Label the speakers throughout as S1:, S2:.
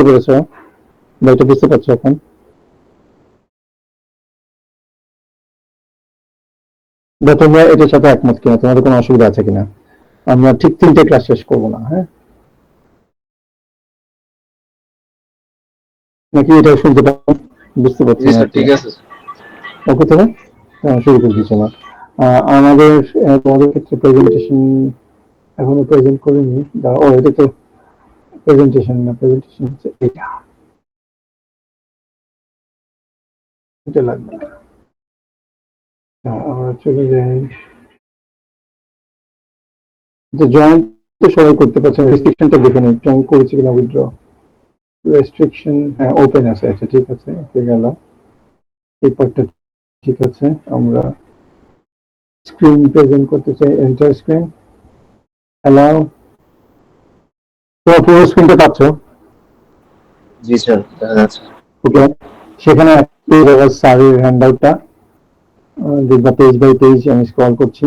S1: পেরেছো বা এটা বুঝতে পারছো এখন? বা তোমরা এটার সাথে একমত কিনা, তোমাদের কোনো অসুবিধা আছে কিনা? আমরা ঠিক 3টে ক্লাস শেষ করবো না, হ্যাঁ? নাকি এটা শুনতে পাবো? বুঝতে পারছি
S2: জি
S1: না
S2: স্যার,
S1: আরকি।
S2: ঠিক আছে।
S1: ওকে তাহলে শুরু করে দিচ্ছি না। আমাদের তোমাদের ক্ষেত্রে প্রেজেন্টেশন এখনো প্রেজেন্ট করিনি। ও এটা তো প্রেজেন্টেশন না, প্রেজেন্টেশন হচ্ছে এটা, এটা লাগবে না। আমরা চলে যাই। যে জয়েন্ট তো সবাই করতে পারছে, রেস্ট্রিকশনটা দেখে নিই জয়েন করেছি কিনা। উইথড্র রেস্ট্রিকশন, হ্যাঁ ওপেন আছে, আচ্ছা ঠিক আছে, হয়ে গেল এই পার্টটা। ঠিক আছে, আমরা স্ক্রিন প্রেজেন্ট করতে চাই, এন্টার স্ক্রিন, অ্যালাউ। তোমার পুরো স্ক্রিনটা পাচ্ছ?
S2: জি স্যার, দেখা যাচ্ছে।
S1: ওকে, সেখানে স্যারের হ্যান্ডআউটটা দেখবা, পেজ বাই পেজ আমি স্ক্রল করছি।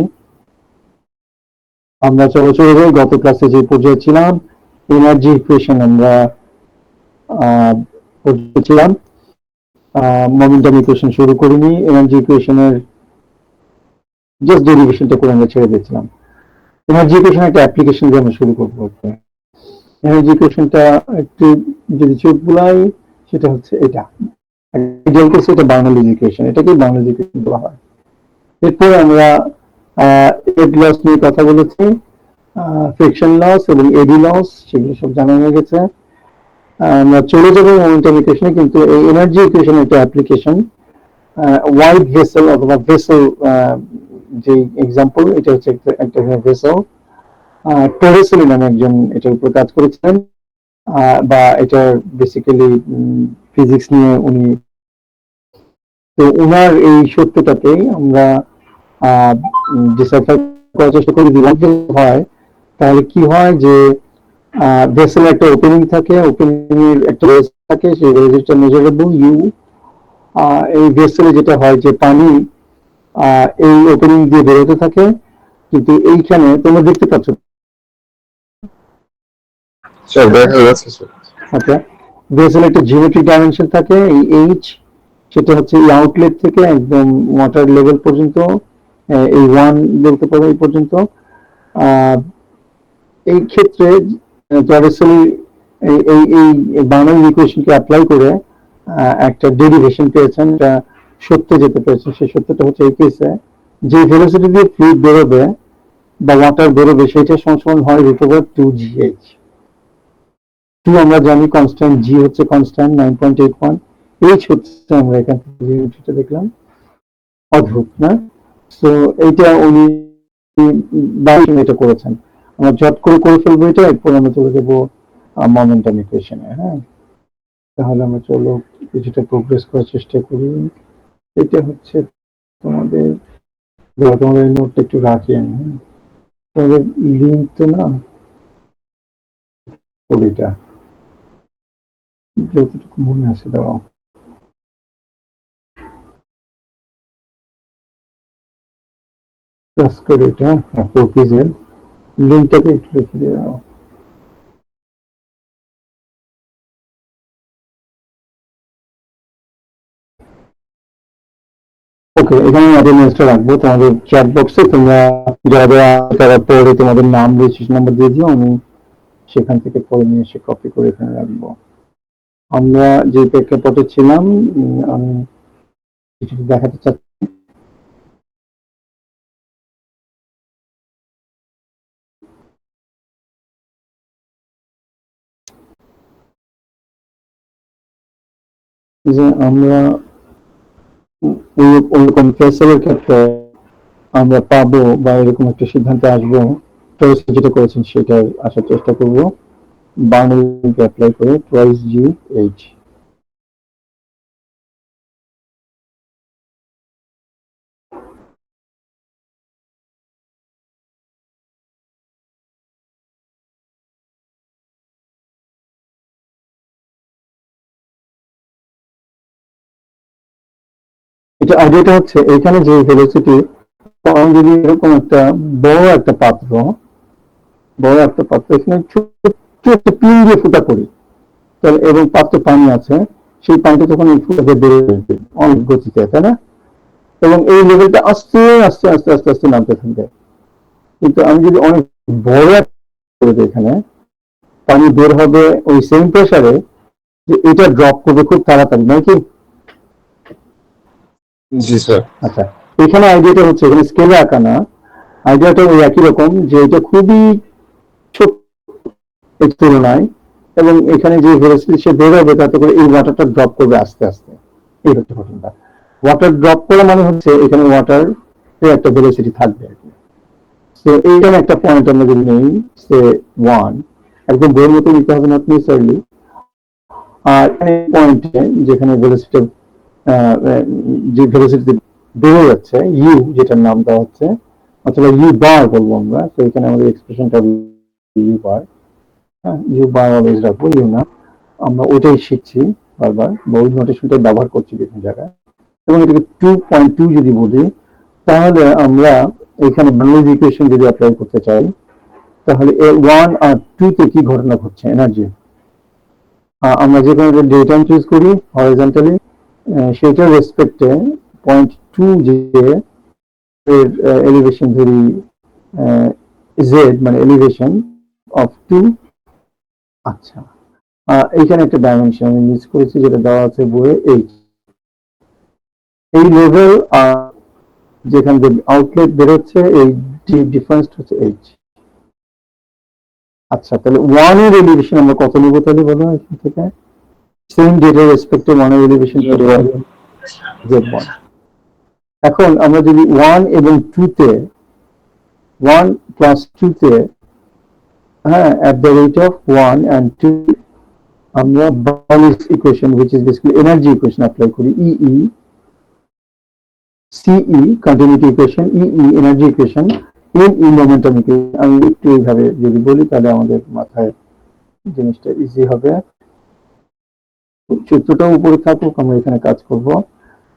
S1: আমরা চলে যাই গত ক্লাসে যে পর্যায়ে ছিলাম, এনার্জি ইকুয়েশন আমরা ছিলাম। মোমেন্টাম ইকুয়েশন শুরু করিনি, এনার্জি ইকুয়েশনের জাস্ট ডেরিভেশনটা করে আমরা ছেড়ে দিয়েছিলাম। এনার্জি ইকুয়েশন একটা অ্যাপ্লিকেশন দিয়ে আমরা শুরু করবো। এনার্জি ইকুয়েশনটা একটু যদি চোখ বুলাই, সেটা হচ্ছে এটা আইডিয়াল কেসে এটা বার্নৌলিজ ইকুয়েশন, এটাকে বার্নৌলিজ ইকুয়েশন বলা হয়। এরপর আমরা এড লস নিয়ে কথা বলেছি, ফ্রিকশন লস এবং এডি লস, সেগুলো সব জানা হয়ে গেছে। আমরা চলে যাবো মোমেন্টাম ইকুয়েশনে, কিন্তু এই এনার্জি ইকুয়েশন একটা অ্যাপ্লিকেশন। ওয়াইড ভেসেল অথবা ভেসেল, যে এক্সাম্পল, এটা হচ্ছে একটা ভেসেল। টোরেসেলি নামে একজন এটার উপর কাজ করেছিলেন, বা এটা বেসিক্যালি ফিজিক্স নিয়ে উনি। তো উনার এই সত্যটাকেই আমরা ডিসাইফার করার চেষ্টা করি। দিলাম হয় তাহলে কি হয় যে ভেসেল একটা ওপেনিং থাকে, ওপেনিং এর একটা রেজ থাকে, সেই রেজটা মেজারেবল ইউ। এই ভেসেলে যেটা হয় যে পানি এই ওপেনিং দিয়ে বেরোতে থাকে, কিন্তু এইখানে তোমরা দেখতে পাচ্ছ
S2: স্যার দেখা যাচ্ছে স্যার।
S1: আচ্ছা, ভেসেল একটা জিওমেট্রিক ডাইমেনশন থাকে, এই এইচ, সেটা হচ্ছে এই আউটলেট থেকে একদম ওয়াটার লেভেল পর্যন্ত, এই ওয়ান বলতে পারো এই পর্যন্ত। এই ক্ষেত্রে টরেসেল এই এই বার্নৌলি ইকুয়েশনকে অ্যাপ্লাই করে একটা ডেরিভেশন পেয়েছেন, এটা সত্যে যেতে পেরেছেন। সেই সত্যটা হচ্ছে এই কেসে যে ভেলোসিটি দিয়ে ফ্লুইড বেরোবে বা ওয়াটার বেরোবে, সেটা সমান হয় √2gh। টু আমরা জানি কনস্ট্যান্ট, জি হচ্ছে কনস্ট্যান্ট 9.81, এইচ হচ্ছে আমরা এখান থেকে দেখলাম, অদ্ভুত না? তো এইটা উনি এটা করেছেন। আমরা জট করে ফেলবো এটা, এরপর আমরা চলে যাবো মোমেন্টাম ইকুয়েশনে। হ্যাঁ, তাহলে আমরা চলো কিছুটা প্রোগ্রেস করার চেষ্টা করি। এটা হচ্ছে তোমাদের, তোমাদের নোটটা একটু রাখি আমি। তোমাদের লিঙ্ক তো না, এটা যতটুকু মনে আছে দাঁড়াও, প্লাস করে এটা 4 পিসের লিঙ্কটাকে একটু রেখে দাও। ওকে, এখানে অ্যাটেন্ডেন্সটা রাখবো তোমাদের চ্যাট বক্সে। তোমরা যারা তারা পরে তোমাদের নাম, রেজিস্ট্রেশন নাম্বার দিয়ে দিও, আমি সেখান থেকে পরে নিয়ে এসে কপি করে এখানে রাখবো। আমরা যে প্রেক্ষাপটে ছিলাম, আমি কিছু দেখাতে চাচ্ছি। যে আমরা ওরকম ফেসেলের ক্ষেত্রে আমরা পাবো বা এরকম একটা সিদ্ধান্তে আসবো, যেটা করেছেন সেটা আসার চেষ্টা করবো। বার্নৌলিকে অ্যাপ্লাই করে টুয়াইস জি এইচ। এটা আইডিয়াটা হচ্ছে এখানে যে ভেলোসিটি, আমি যদি এরকম একটা বড় একটা পাত্র, এখানে ছোট্ট একটা পিন দিয়ে ফুটা করি, এবং পাত্রে পানি আছে, সেই পানিটা তখন একটু বেড়ে যাবে অনেক গতিতে, তাই না? এবং এই লেভেলটা আস্তে আস্তে আস্তে আস্তে আস্তে নামতে থাকবে। কিন্তু আমি যদি অনেক বড় এখানে পানি বের হবে ওই সেম প্রেসারে, যে এটা ড্রপ করবে খুব তাড়াতাড়ি, নয় কি?
S2: জি স্যার।
S1: আচ্ছা, এখানে আইডিয়াটা হচ্ছে, এখানে স্কেলে আঁকা না, আইডিয়াটা ওই একই রকম, যে এটা খুবই ছোট এর তুলনায়, এবং এখানে যে ভেলোসিটি সে বের হবে তাতে করে এই ওয়াটারটা ড্রপ করবে আস্তে আস্তে। এই হচ্ছে ঘটনাটা। ওয়াটার ড্রপ করা মানে হচ্ছে এখানে ওয়াটার একটা ভেলোসিটি থাকবে আর কি। তো এইখানে একটা পয়েন্ট আমরা যদি নেই, সে 1, একদম বইয়ের মতো নিতে হবে নট নেসেসারিলি। আর পয়েন্টে যেখানে ভেলোসিটি যে ভেলোসিটি বেড়ে যাচ্ছে, ইউ যেটার নাম দেওয়া হচ্ছে, অথবা ইউ বার বলবো আমরা, তো এখানে আমাদের এক্সপ্রেশনটা ইউ বার, হ্যাঁ, ইউ বার অলওয়েজ রাখবো, ইউ না, আমরা ওটাই শিখছি বারবার, বা ওই নোটেশনটা ব্যবহার করছি বিভিন্ন জায়গায়। এবং এটাকে 2.2 যদি বলি, তাহলে আমরা এখানে বার্নৌলিজ ইকুয়েশন যদি অ্যাপ্লাই করতে চাই, তাহলে 1 আর 2 তে কি ঘটনা ঘটছে এনার্জি, আমরা যে কোনো ডেটা চুজ করি হরিজন্টালি, সেটার রেসপেক্টে 0.2 যে এলিভেশন ধরি, জেড মানে এলিভেশন অফ 2। আচ্ছা, এইখানে একটা ডাইমেনশন আমি মিস করেছি, যেটা দেওয়া আছে বইয়ে, এই লেভেল যেখান থেকে আউটলেট বেরোচ্ছে, এই ডিফারেন্স হচ্ছে এইচ। আচ্ছা, তাহলে 1 এর এলিভেশন আমরা কত নেবো তাহলে বলো এখান থেকে? সেম ডেটার রেসপেক্টে 1 এর এলিভেশন z1। এখন আমরা যদি 1 এবং 2 তে, 1 প্লাস 2 তে, হ্যাঁ, at the rate of 1 and 2, আমরা Bernoulli's equation, which is basically energy equation apply করি, EE CE continuity equation, EE energy equation, ME momentum equation। আমি একটু এইভাবে যদি বলি তাহলে আমাদের মাথায় জিনিসটা ইজি হবে। সূত্রটা উপরে থাকুক, আমরা এখানে কাজ করব।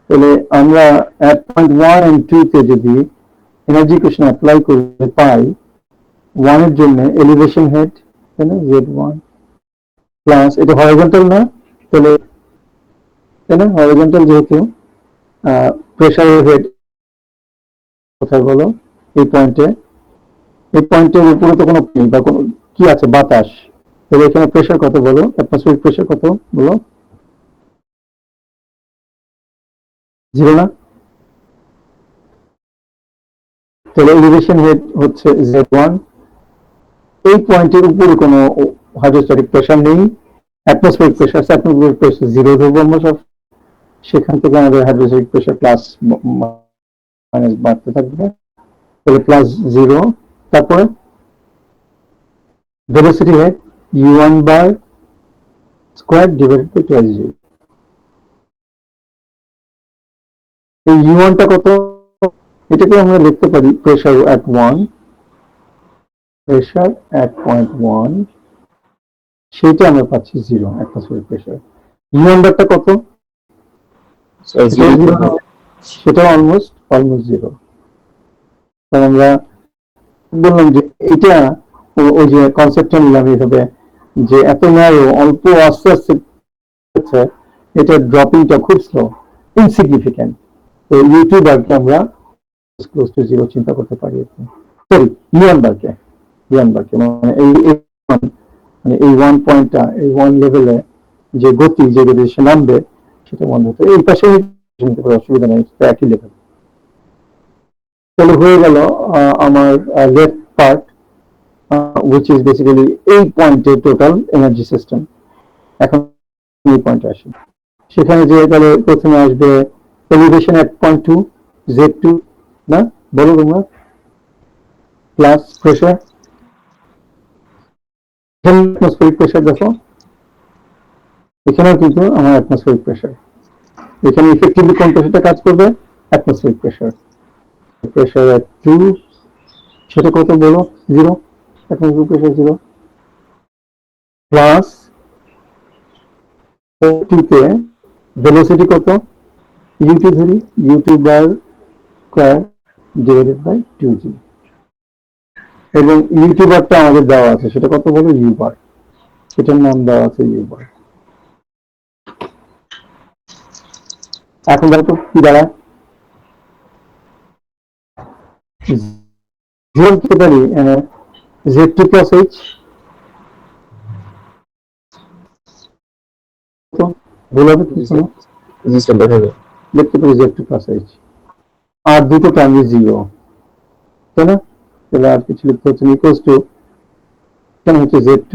S1: তাহলে আমরা at point 1 and 2 তে যদি এনার্জি ইকুয়েশন অ্যাপ্লাই করে পাই, 1 এর জন্য এলিভেশন হেড, তাই না, z1 প্লাস, এটা হরিজন্টাল না, তাহলে, তাই না, হরিজন্টাল যেহেতু, প্রেসারের হেড কোথায় বলো, এই পয়েন্টে, এই পয়েন্টের উপরে তো কোনো বা কোনো কি আছে, বাতাস, তাহলে এখানে প্রেসার কত বলো, অ্যাটমসফিয়ারিক প্রেসার কত বলো, 0 না? তাহলে এলিভেশন হেড হচ্ছে z1, এই পয়েন্টের উপরে কোনো হাইড্রোস্ট্যাটিক প্রেসার নেই, অ্যাটমসফিয়ারিক প্রেসার 0 ধরবো আমরা সব, সেখান থেকে আমাদের হাইড্রোস্ট্যাটিক প্রেসার প্লাস মাইনাস বাড়তে থাকবে, তাহলে প্লাস 0। তারপরে velocity head u1 bar square divided by 2g। এই u1 টা কত, এটাকে আমরা লিখতে পারি pressure at 1, pressure at point 1, সেটা আমরা পাচ্ছি 0 অ্যাটমসফিয়ারিক প্রেসার। u1 বারটা কত, সেটা অলমোস্ট 0। তাহলে আমরা বললাম যে এটা ওই যে কনসেপ্টটা নিলাম এইভাবে, যে এত ন্যারো, অল্প আস্তে আস্তে হচ্ছে, এটা ড্রপিংটা খুব স্লো, ইনসিগনিফিক্যান্ট। তো ইউটিউব বারকে আমরা ক্লোজ টু 0 চিন্তা করতে পারি। সরি, ইউএন বারকে, মানে এই 1 পয়েন্টটা, এই 1 লেভেলে যে গতি, যে গতি সে নামবে, সেটা বন্ধ হতো। এই পাশে নিতে পারে, অসুবিধা নেই, একই লেভেল। তাহলে হয়ে গেল আমার left part, which is basically এই পয়েন্টে টোটাল এনার্জি সিস্টেম। এখন এই পয়েন্টে আসি, সেখানে যে তাহলে প্রথমে আসবে এলিভেশন at point 2 z2, না বলো তোমরা, প্লাস প্রেসার, অ্যাটমসফিয়ারিক প্রেসার দেখো, এখানেও কিন্তু আমার অ্যাটমসফিয়ারিক প্রেসার, এখানে ইফেক্টিভলি কোন প্রেসারটা কাজ করবে, অ্যাটমসফিয়ারিক প্রেসার। প্রেসার at 2, সেটা কত বলো, 0, অ্যাটমসফিয়ারিক প্রেসার 0, প্লাস 2 তে ভেলোসিটি কত, u2 ধরি, u2 bar square divided by 2g, এবং u2 বারটা আমাদের দেওয়া আছে, সেটা কত বলো, u বার, সেটার নাম দেওয়া আছে u বার। এখন দেখো কি দাঁড়ায়, জিরো লিখতে পারি z2 plus h, তো ভুল হবে কি কোনো,
S2: জি স্যার দেখা যাবে।
S1: লিখতে পারি z2 plus h, আর দুটো টার্মে জিরো, তাই না? তাহলে আর কিছু লিখতে হচ্ছে না, ইকুয়ালস টু এখানে হচ্ছে z2,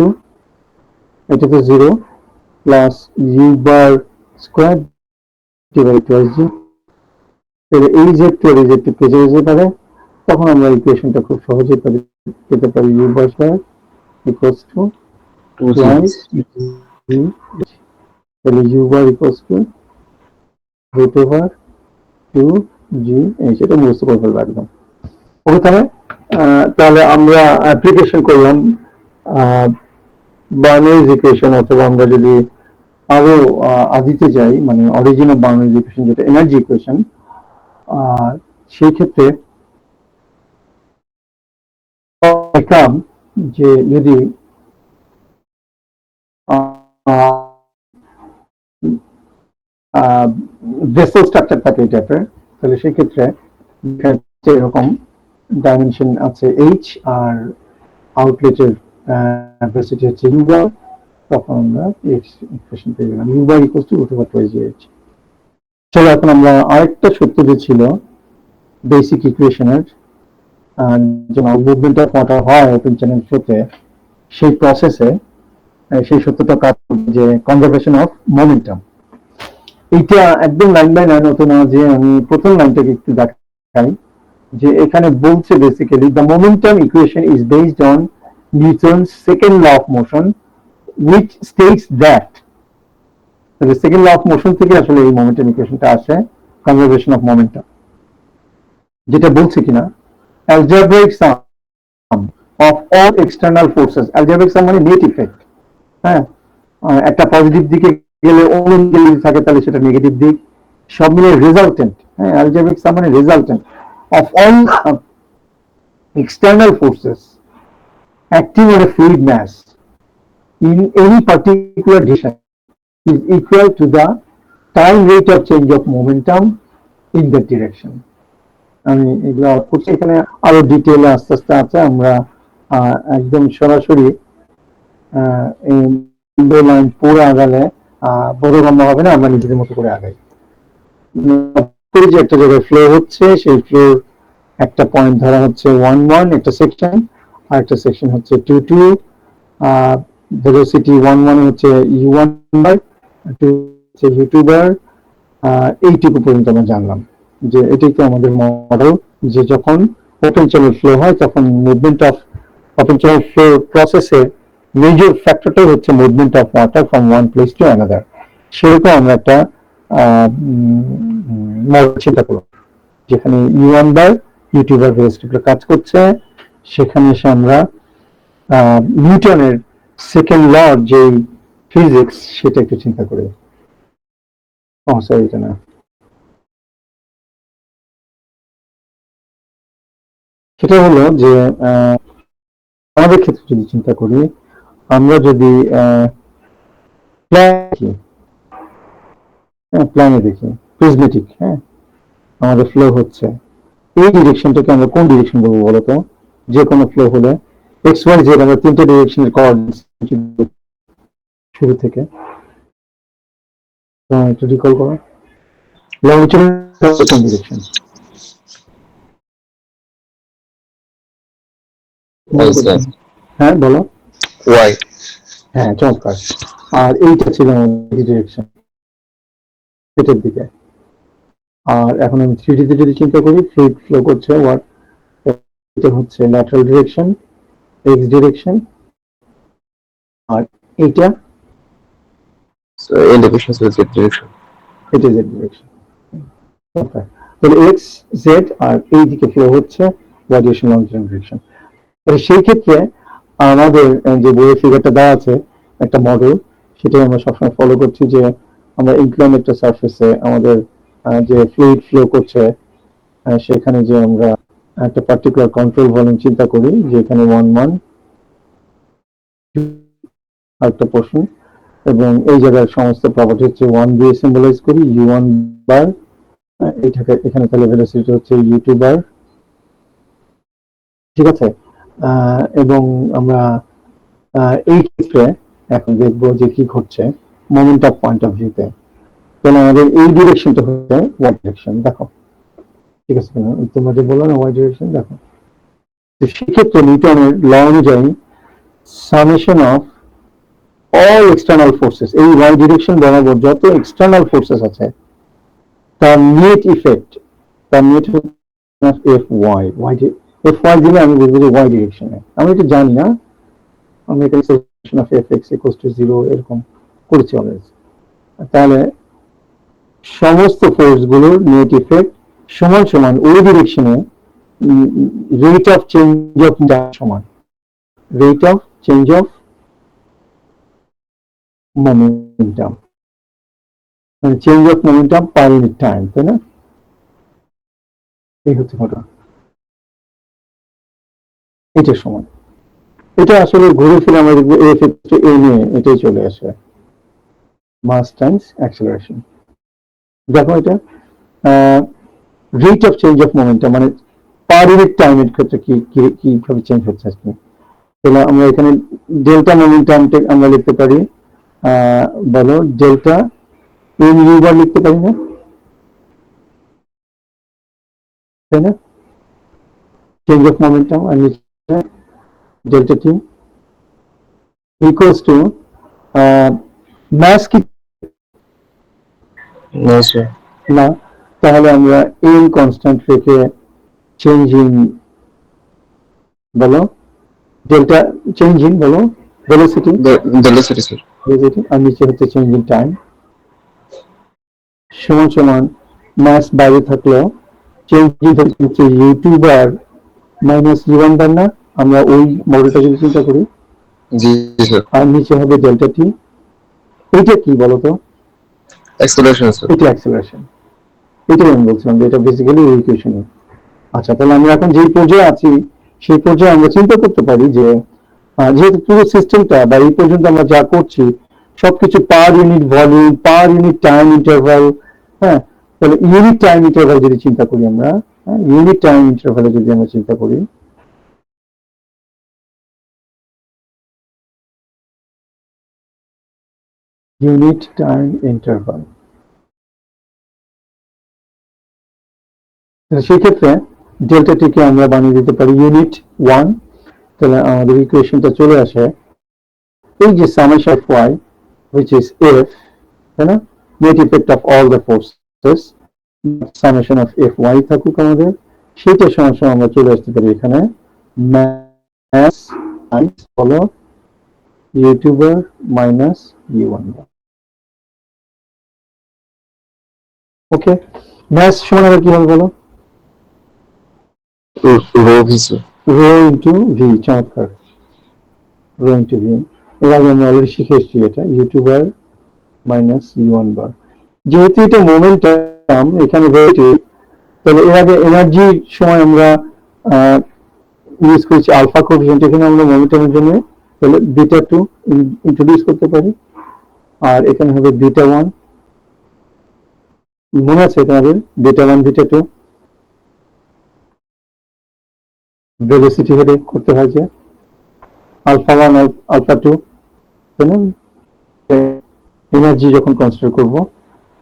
S1: এটা তো zero, plus u bar square divide by g. তাহলে এই z2 আর এই z2 কেটে যেতে পারে, তখন আমরা ইকুয়েশনটা খুব সহজেই পেতে পারি u bar square equals to
S2: 2
S1: twice
S2: g
S1: g, তাহলে u bar equals to root over 2g, এই সেটা মুখস্থ করে ফেলবো একদম। ওকে, তাহলে আমরা অ্যাপ্লিকেশন করলাম বার্নওয়েজ ইকুয়েশন, অথবা আমরা যদি আরো আদিতে যাই, মানে অরিজিনাল বার্নওয়েজ ইকুয়েশন যেটা এনার্জি ইকুয়েশন, সেই ক্ষেত্রে দেখলাম যে যদি ভেসেল স্ট্রাকচার থাকে এই টাইপের, তাহলে সেই ক্ষেত্রে এরকম ডাইমেনশন আছে h, আর আউটলেটের ভেলোসিটি হচ্ছে u বার, তখন আমরা এক্সপ্রেশন পেয়ে গেলাম u bar equals to root over twice h। চলো এখন আমরা আরেকটা সূত্র যে ছিল বেসিক ইকুয়েশনের, যেমন মুভমেন্ট অফ ওয়াটার হয় ওপেন চ্যানেল ফ্লোতে, সেই প্রসেসে সেই সূত্রটা কাজ করবে যে কনজারভেশন অফ মোমেন্টাম। এইটা একদম লাইন বাই লাইন হতো না, যে আমি প্রথম লাইনটাকে একটু দেখাই, যে এখানে বলছে basically the momentum equation is based on Newton's second law of motion which states that, তাহলে সেকেন্ড ল অফ মোশন থেকে আসলে এই মোমেন্টাম ইকুয়েশনটা আসে, কনজারভেশন অফ মোমেন্টাম, যেটা বলছে কিনা algebraic sum of all external forces, algebraic sum মানে net effect, হ্যাঁ, একটা পজিটিভ দিকে গেলে অন্য দিকে যদি থাকে তাহলে সেটা নেগেটিভ দিক, সব মিলে রেজাল্টেন্ট, হ্যাঁ, algebraic sum মানে resultant of all external forces acting on a fluid mass in any particular direction is equal to the time rate of change of momentum in that direction. আমি এগুলো করছি, এখানে আরো ডিটেইলে আস্তে আস্তে আছে, আমরা একদম সরাসরি লাইন পুরো আগালে বোধগম্য হবে না, আমরা নিজেদের মতো করে আগাই। যে একটা জায়গায় ফ্লো হচ্ছে, সেই ফ্লোর একটা পয়েন্ট ধরা হচ্ছে 1 একটা সেকশন, আর একটা সেকশন হচ্ছে 2 ভেলোসিটি 1 হচ্ছে u1 বার, 2 হচ্ছে u2 বার, এইটুকু পর্যন্ত আমরা জানলাম যে এটাই তো আমাদের মডেল, যে যখন ওপেন চ্যানেল ফ্লো হয় তখন movement of open channel flow প্রসেসের মেজর ফ্যাক্টরটাই হচ্ছে movement of water from one place to another. সেরকম আমরা একটা মডেল চিন্তা করব, যেখানে u1 বার u2 বার ভেলোসিটি কাজ করছে, সেখানে এসে আমরা নিউটনের সেকেন্ড ল যে ফিজিক্স সেটা একটু চিন্তা করি। সরি, এটা না, সেটা হলো যে আমাদের ক্ষেত্রে যদি চিন্তা করি, আমরা যদি প্ল্যানে দেখি প্রিজমেটিক, হ্যাঁ, আমাদের ফ্লো হচ্ছে, এই ডিরেকশনটাকে আমরা কোন ডিরেকশন বলবো বলতো? যে কোনো ফ্লো হলে এক্স ওয়াই জেড আমরা তিনটে ডিরেকশনের কোঅর্ডিনেটস শুরু থেকে একটু রিকল করো। লংজিটিউডাল কোন ডিরেকশন? হ্যাঁ বলো।
S2: ওয়াই।
S1: হ্যাঁ, চমৎকার। আর এইটা ছিল আমাদের ডিরেকশন সেটার দিকে। আর এখন আমি 3D তে যদি চিন্তা করি, ফ্লুইড ফ্লো করছে, এটা হচ্ছে ল্যাটারাল ডিরেকশন, এক্স ডিরেকশন, আর এইটা
S2: ইন্ডিকেশন জেড ডিরেকশন।
S1: এটা জেড ডিরেকশন। তাহলে এক্স জেড আর এই দিকে ফ্লো হচ্ছে ওয়াই ডিরেকশন, লংজিটিউডাল ডিরেকশন। সেই ক্ষেত্রে আমাদের যে বইয়ের ফিগারটা দেওয়া আছে একটা মডেল, সেটাই আমরা সবসময় ফলো করছি, যে আমরা ইনক্লাইন একটা সারফেসে আমাদের যে ফ্লুইড ফ্লো করছে, সেখানে যে আমরা একটা পার্টিকুলার কন্ট্রোল ভলিউম চিন্তা করি, যে এখানে 1 একটা পোর্শন, এবং এই জায়গার সমস্ত প্রপার্টি হচ্ছে 1 দিয়ে সিম্বলাইজ করি, u1 বার এইটাকে এখানে তাহলে ভেলোসিটি হচ্ছে ইউটিউবার, ঠিক আছে। এবং আমরা এই ক্ষেত্রে এখন দেখবো যে কি ঘটছে মোমেন্ট অফ পয়েন্ট অফ ভিউতে। তাহলে আমাদের এই ডিরেকশনটা হচ্ছে ওয়াই ডিরেকশন, দেখো ঠিক আছে কিনা, তোমরা যে বললো না ওয়াই ডিরেকশন, দেখো তো সেক্ষেত্রে নিউটনের ল অনুযায়ী summation of all external forces, এই ওয়াই ডিরেকশন বরাবর যত এক্সটার্নাল ফোর্সেস আছে তার নেট ইফেক্ট, তার net F Y, F Y দিলে আমি বলবো যে ওয়াই ডিরেকশনে, আমি এটা জানি না, আমি এখানে summation of F x equals to 0 এরকম করেছি অলওয়েজ। তাহলে সমস্ত ফোর্স গুলোর নেট ইফেক্ট সমান সমান ওই ডিরেকশনে রেট অফ চেঞ্জ অফ সমান rate of change of momentum, মানে change of momentum per unit time, তাই না? এই হচ্ছে ঘটনা, এটার সমান। এটা আসলে ঘুরে ফিরে আমরা দেখবো এফ এ নিয়ে এটাই চলে আসে, মাস টাইমস অ্যাক্সেলারেশন। দেখো এটা rate of change of momentum মানে পার ইউনিট টাইমের ক্ষেত্রে কিভাবে চেঞ্জ হচ্ছে আজকে। তাহলে আমরা এখানে ডেল্টা মোমেন্টামটা আমরা লিখতে পারি, বলো ডেল্টা এম ইউ বার লিখতে পারি না, তাই না? চেঞ্জ অফ মোমেন্টাম আর নিচে ডেল্টা টি ইকুয়ালস টু মাস কি না, তাহলে আমরা এম কনস্ট্যান্ট রেখে চেঞ্জ ইন বলো ডেল্টা, চেঞ্জ ইন বলো ভেলোসিটি, আর নিচে হচ্ছে চেঞ্জ ইন টাইম সমান সমান মাস বাইরে থাকলেও চেঞ্জ ইন হচ্ছে ইউ2 বার মাইনাস ইউ1 বার না, আমরা ওই মডেলটা যদি চিন্তা করি, আর নিচে হবে ডেল্টা টি। এটা কি বলতো?
S2: Acceleration sir.
S1: এটা অ্যাক্সেলারেশন, এটাই আমি বলছিলাম যে এটা বেসিক্যালি ইকুয়েশন। আচ্ছা, তাহলে আমরা এখন যে পর্যায়ে আছি সেই পর্যায়ে আমরা চিন্তা করতে পারি যে যেহেতু পুরো সিস্টেমটা বা এই পর্যন্ত আমরা যা করছি সবকিছু পার ইউনিট ভলিউম, পার ইউনিট টাইম ইন্টারভাল, হ্যাঁ, তাহলে ইউনিট টাইম ইন্টারভাল যদি চিন্তা করি আমরা, ইউনিট টাইম ইন্টারভালে যদি আমরা চিন্তা করি, ইউনিট টাইম ইন্টারভাল, সেক্ষেত্রে ডেল্টা টিকে আমরা বানিয়ে দিতে পারি ইউনিট 1। তাহলে আমাদের ইকুয়েশনটা চলে আসে এই যে summation of Y which is f, তাই না, net effect of all the forces, summation of F Y থাকুক আমাদের, সেটা সমান সমান আমরা চলে আসতে পারি এখানে মাস টাইমস হলো ইউটিউবার মাইনাস ইউ1। ওকে, মাস সমান আবার কি হবে বলো? রো ইন্টু ভি, চমৎকার, রো ইন্টু ভি। এর আগে আমরা অলরেডি শিখে এসেছি এটা, ইউটিউবার মাইনাস ইউ1 বার। যেহেতু এটা মোমেন্টাম এখানে ভেরিয়েটিভ, তাহলে এর আগে এনার্জির সময় আমরা ইউজ করেছি আলফা কোএফিসিয়েন্ট, এখানে আমরা মোমেন্টামের জন্য তাহলে বিটা 2 ইন্ট্রোডিউস করতে পারি, আর এখানে হবে বিটা 1, মনে আছে তোমাদের বিটা 1 বিটা 2 ভেলোসিটি হেডে করতে হয় যে আলফা 1 আলফা 2, তাই না, এনার্জি যখন কনসিডার করব।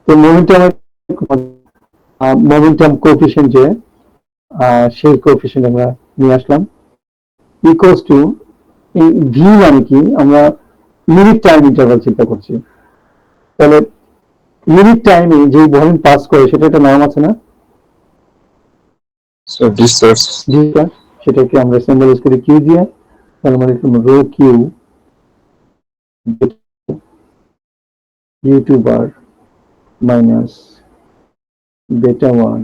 S1: তো মোমেন্টাম কোএফিসিয়েন্ট যে সেই কোএফিসিয়েন্ট আমরা নিয়ে আসলাম ইকুয়ালস টু ভি, মানে কি আমরা ইউনিট টাইম ইন্টারভাল চিন্তা করছি, তাহলে ইউনিট টাইমে যে ভলিউম পাস করে সেটা একটা নাম আছে না, সেটাকে আমরা সিম্বলাইজ করি কিউ দিয়ে, তাহলে মানে রো কিউ ইউ2 বার মাইনাস বেটা 1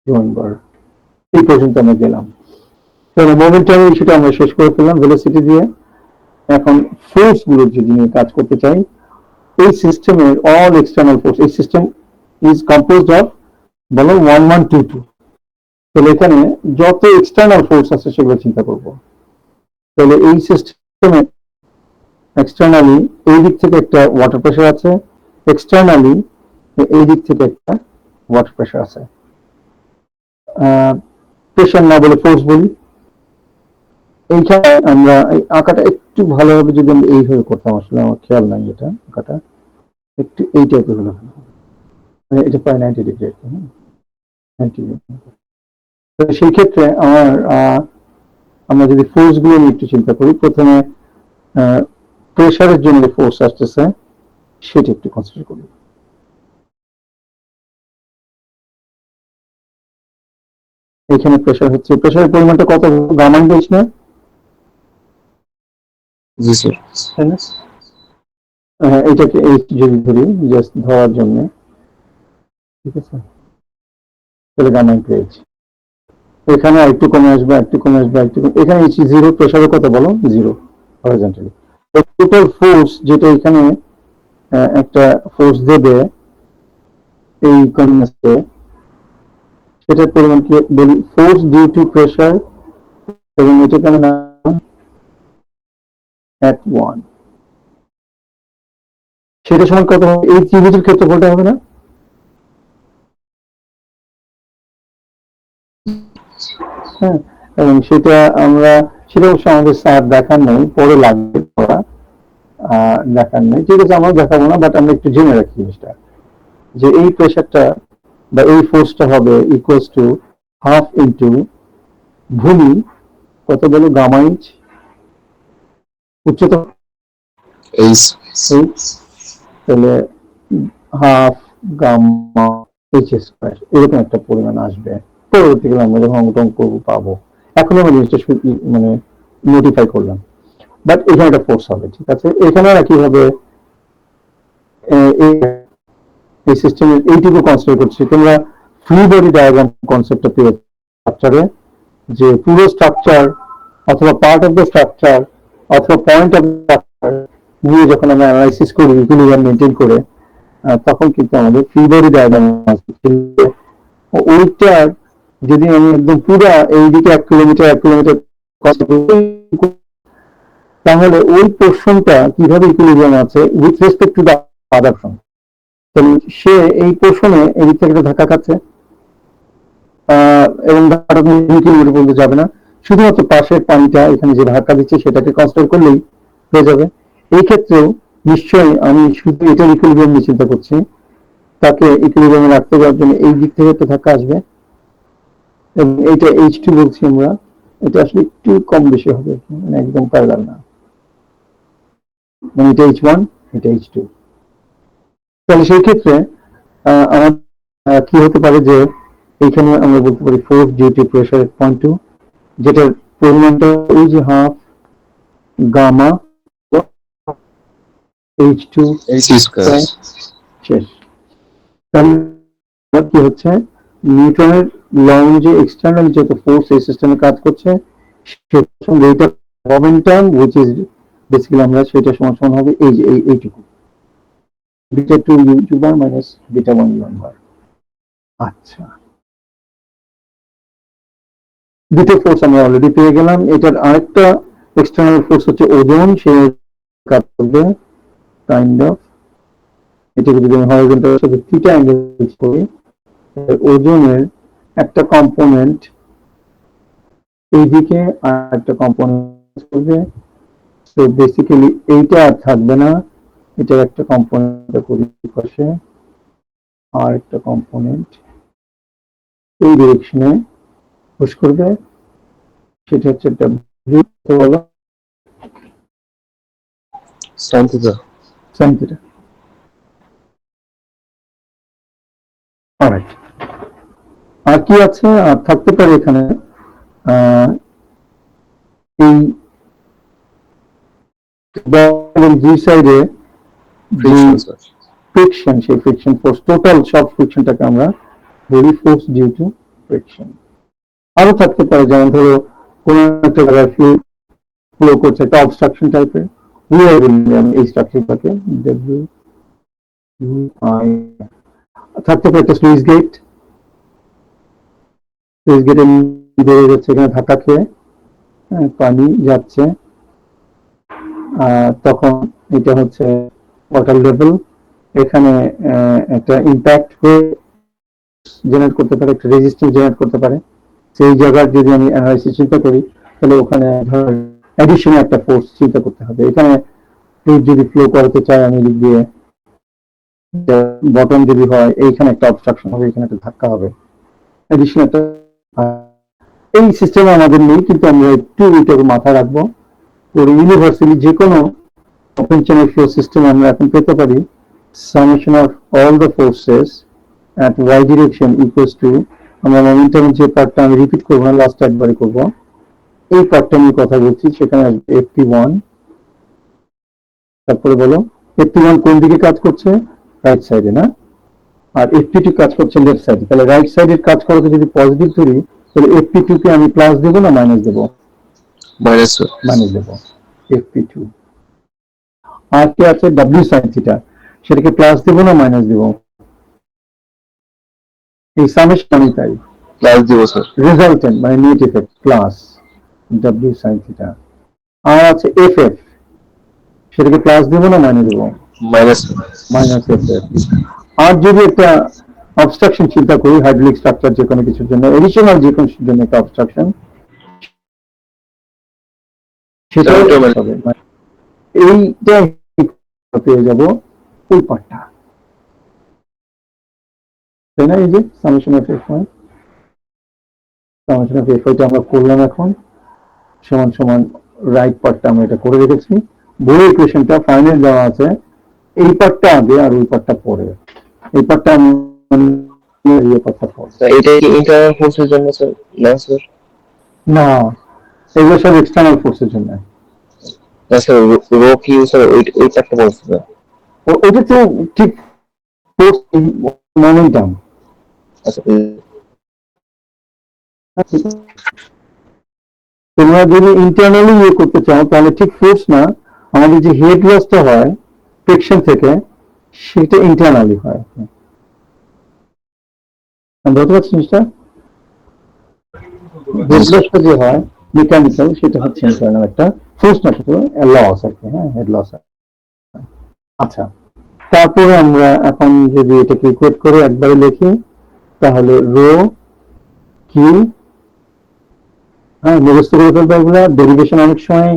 S1: ইউ1 বার। এই পর্যন্ত আমরা গেলাম, তাহলে মোমেন্টাম ইস্যুটা আমরা শেষ করে ফেললাম ভেলোসিটি দিয়ে। এখন ফোর্স গুলো যদি নিয়ে কাজ করতে চাই, এই সিস্টেমের অল এক্সটার্নাল ফোর্স, এই সিস্টেম ইজ কম্পোজড অফ বলো 1 1 2 2, তাহলে এখানে যত এক্সটার্নাল ফোর্স আছে সেগুলো চিন্তা করব। তাহলে এই সিস্টেমে এক্সটার্নালি এই দিক থেকে একটা ওয়াটার প্রেশার আছে, এক্সটার্নালি এই দিক থেকে একটা ওয়াটার প্রেশার আছে। প্রেশার না বলে ফোর্স বলি। এইখানে আমরা এই আঁকাটা একটু ভালোভাবে যদি আমরা এইভাবে করতাম, আসলে আমার খেয়াল নাই এটা আঁকাটা, একটু এই টাইপের হলো, মানে এটা প্রায় 90 ডিগ্রি আর কি, 90 ডিগ্রি। তো সেই ক্ষেত্রে আমরা যদি ফোর্স গুলো নিয়ে একটু চিন্তা করি, প্রথমে প্রেশারের জন্য ফোর্স আসতেছে সেটা একটু কনসিডার করি। এখানে প্রেশার হচ্ছে, প্রেশারের পরিমাণটা কত, গামা ইনডেক্স না?
S2: জি স্যার।
S1: এটাকে এইচ যদি ধরি, জাস্ট ধরার জন্য, ঠিক আছে, তাহলে গামা ইনটু এইচ। এখানে একটু কমে আসবে, একটু কমে আসবে, একটু এখানে এইচ জিরো, প্রেশারের কত বলো, জিরো হরিজন্টালি। টোটাল ফোর্স যেটা এখানে একটা ফোর্স দেবে এই কন্ডিশনে, সেটার পরিমাণ কি বলি, ফোর্স ডিউ টু প্রেশার, এবং এটাকে আমি নাম F1, সেটা সমান কত হবে, এই ত্রিভুজের ক্ষেত্রফলটা হবে না? হ্যাঁ, এবং সেটা আমরা, সেটা অবশ্য আমাদের স্যার দেখার নেই, পরে লাগবে করা, দেখার নেই, ঠিক আছে, আমরা দেখাবো না, বাট আমরা একটু জেনে রাখি জিনিসটা, যে এই প্রেশারটা বা এই ফোর্সটা হবে ইকুয়ালস টু হাফ ইন্টু ভূমি কত বলো, গামা ইঞ্চ, উচ্চতা
S2: এইচ।
S1: তাহলে হাফ গামা এইচ স্কয়ার, এরকম একটা পরিমাণ আসবে। পরবর্তীকালে আমরা যখন অঙ্কন করবো পাবো, এখন আমরা জিনিসটা মানে নোটিফাই করলাম, বাট এখানে একটা ফোর্স হবে, ঠিক আছে। এখানে কি হবে, এই সিস্টেমের এইটুকু কনসিডার করছি, তোমরা ফ্রি বডি ডায়াগ্রাম কনসেপ্টটা পেয়ে স্ট্রাকচারে, যে পুরো স্ট্রাকচার অথবা পার্ট অফ দ্য স্ট্রাকচার অথবা পয়েন্ট অফ স্ট্রাকচার নিয়ে যখন আমরা অ্যানালাইসিস করি ইকুইলিব্রিয়াম মেনটেন করে, তখন কিন্তু আমাদের ফ্রি বডি ডায়াগ্রাম ওইটার যদি আমি একদম পুরো এইদিকে 1 কিলোমিটার 1 কিলোমিটার, তাহলে ওই পোর্শনটা কিভাবে ইকুইলিব্রিয়াম আছে with respect to the other front, তাহলে সে এই পোর্শনে এদিক থেকে একটা ধাক্কা খাচ্ছে, এবং ধাক্কাটা 2 কিলোমিটার পর্যন্ত যাবে না, শুধুমাত্র পাশের পানিটা এখানে যে ধাক্কা দিচ্ছে সেটাকে কনসিডার করলেই হয়ে যাবে। এই ক্ষেত্রেও নিশ্চয়ই আমি শুধু এটার ইকুইলিব্রিয়াম নিয়ে চিন্তা করছি, তাকে ইকুইলিব্রিয়ামে রাখতে যাওয়ার জন্য এই দিক থেকে একটা ধাক্কা আসবে, এবং এইটা H2 বলছি আমরা, এটা আসলে একটু কম বেশি হবে, মানে একদম প্যারালাল না, মানে এটা H1, এটা H2। তাহলে সেই ক্ষেত্রে আমার কি হতে পারে, যে এইখানে আমরা বলতে পারি force due to pressure at point 2, যেটার পরিমাণটা ওই যে half gamma H2
S2: H square.
S1: শেষ। তাহলে কি হচ্ছে, নিউটনের ল অনুযায়ী এক্সটার্নাল যত ফোর্স এই সিস্টেমে কাজ করছে, সেটার সঙ্গে এইটা মোমেন্টাম which is বেসিক্যালি আমরা সেটা সমান হবে এই যে এইটুকু, beta 2 u2 bar minus beta 1 u1 বার। আচ্ছা, দুটো ফোর্স আমরা অলরেডি পেয়ে গেলাম। এটার আরেকটা এক্সটার্নাল ফোর্স হচ্ছে ওজন, সে কাজ করবে কাইন্ড অফ, এটাকে যদি আমি হরিজন্টাল সাথে থিটা অ্যাঙ্গেল করি, ওজনের একটা কম্পোনেন্ট এইদিকে আর একটা কম্পোনেন্ট করবে, তো বেসিক্যালি এইটা আর থাকবে না, এটার একটা কম্পোনেন্ট করি পাশে, আর একটা কম্পোনেন্ট এই ডিরেকশনে পুশ করবে, সেটা হচ্ছে W, বলো
S2: sine theta.
S1: Sine theta. Alright, আর কি আছে, আর থাকতে পারে এখানে এই দুই সাইডে
S2: ফ্রিকশন স্যার।
S1: ফ্রিকশন, সেই ফ্রিকশন ফোর্স, টোটাল সব ফ্রিকশনটাকে আমরা ধরি ফোর্স ডিউ টু ফ্রিকশন। আরো থাকতে পারে, যেমন ধরো কোন একটা জায়গায় ফ্লো করছে, একটা অবস্ট্রাকশন টাইপের, এই স্ট্রাকচারটাকে WI, থাকতে পারে একটা স্লুইস গেট, স্লুইস গেটে বেড়ে যাচ্ছে, এখানে ধাক্কা খেয়ে পানি যাচ্ছে, তখন এটা হচ্ছে ওয়াটার লেভেল, এখানে একটা ইম্প্যাক্ট হয়ে জেনারেট করতে পারে, একটা রেজিস্ট্যান্স জেনারেট করতে পারে। সেই জায়গার যদি আমি অ্যানালাইসিস চিন্তা করি, তাহলে ওখানে ধর অ্যাডিশনাল একটা ফোর্স চিন্তা করতে হবে। এখানে ফ্লুইড যদি ফ্লো করাতে চাই, আমি লিখ দিয়ে বটম যদি হয়, এইখানে একটা অবস্ট্রাকশন হবে, এখানে একটা ধাক্কা হবে, অ্যাডিশনাল একটা। এই সিস্টেম আমাদের নেই, কিন্তু আমরা একটু এটাকে মাথায় রাখবো। ইউনিভার্সালি যে কোনো ওপেন চ্যানেল ফ্লো সিস্টেম আমরা এখন পেতে পারি summation of all the forces at y direction equals to, আমরা মোমেন্টাম যে পার্টটা আমি রিপিট করবো না, লাস্ট একবারে করবো, এই পার্টটা নিয়ে কথা বলছি। সেখানে FP1, তারপরে বলো FP1 কোন দিকে কাজ করছে? রাইট সাইডে না? আর FP2 কাজ করছে লেফট সাইডে। তাহলে রাইট সাইডের কাজ করাকে যদি পজিটিভ ধরি, তাহলে FP2 কে আমি প্লাস দেবো না মাইনাস দেবো?
S2: মাইনাস
S1: মাইনাস দেবো, FP2। আর কি আছে W sin থিটা, সেটাকে প্লাস দেবো না মাইনাস দেবো? এই সামেশন আমি তাই
S2: প্লাস দিব স্যার।
S1: রেজাল্টেন্ট মানে net effect plus W sin theta. আর আছে FF, সেটাকে প্লাস দেবো না মাইনাস দেবো?
S2: Minus
S1: minus FF। আর যদি একটা অবস্ট্রাকশন চিন্তা করি, হাইড্রোলিক স্ট্রাকচার যে কোনো কিছুর জন্য, এডিশনাল যে কোনো কিছুর জন্য একটা অবস্ট্রাকশন, সেটা হবে এইটা পেয়ে যাব ওই পার্টটা, তাই না? এই যে summation of FY, summation of FYটা আমরা করলাম এখন, সমান সমান রাইট পার্টটা আমরা এটা করে রেখেছি। বড় ইকুয়েশনটা ফাইনাল দেওয়া আছে, এই পার্টটা আগে আর ওই পার্টটা পরে। এই পার্টটা কথা পরে।
S2: এটা কি ইন্টারনাল ফোর্সের জন্য স্যার? না স্যার,
S1: না, এগুলো সব এক্সটার্নাল ফোর্সের জন্য।
S2: না স্যার, রো কি স্যার? ওই চারটা বলছে স্যার।
S1: ওটা তো ঠিক ফোর্স মোমেন্টাম।
S2: আচ্ছা,
S1: তোমরা যদি ইন্টারনালি ইয়ে করতে চাও, তাহলে ঠিক ফোর্স না, আমাদের যে হেড লসটা হয় ফ্রিকশন থেকে, সেটা ইন্টারনালি হয়। বুঝতে পারছি জিনিসটা? হেড লসটা যে হয় মেকানিক্যাল, সেটা হচ্ছে ইন্টারনাল একটা ফোর্স, না শুধু লস আর কি। হ্যাঁ, হেড লস। আচ্ছা, তারপরে আমরা এখন যদি এটাকে ইকুয়েট করে একবারে লিখি, তাহলে রো কিউ, হ্যাঁ মুখস্থ করে ফেলবো এগুলা। ডেরিভেশন অনেক সময়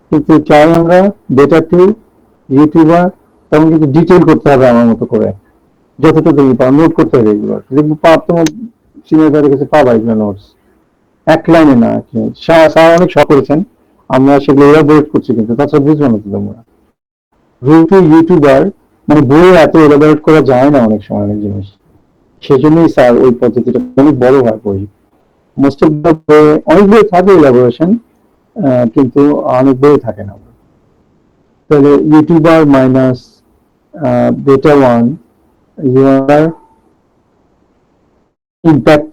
S1: কিন্তু চাই আমরা ডেটা টু ইউটিউবার, তখন কিন্তু ডিটেইল করতে হবে আমার মতো করে, যতটুকু নোট করতে হবে এগুলো। দেখবো তোমার সিনিয়র ভাইয়ের কাছে পাবা এগুলো নোটস, এক লাইনে না। স্যার অনেক শখ করেছেন, আমরা সেগুলো এলাবোরেট করছি, কিন্তু তাছাড়া বুঝবো না তো তোমরা। ইউটিউবার মানে বইয়ে এত এলাবোরেট করা যায় না অনেক সময় অনেক জিনিস, সেজন্যই স্যার ওই পদ্ধতিটা অনেক বড় হয় বই। মোস্ট অফ দ্য বই, অনেক বই থাকে এলাবোরেশন, কিন্তু অনেক বই থাকে না। তাহলে ইউটিউবার মাইনাস বেটা ওয়ান ইউআর ইম্প্যাক্ট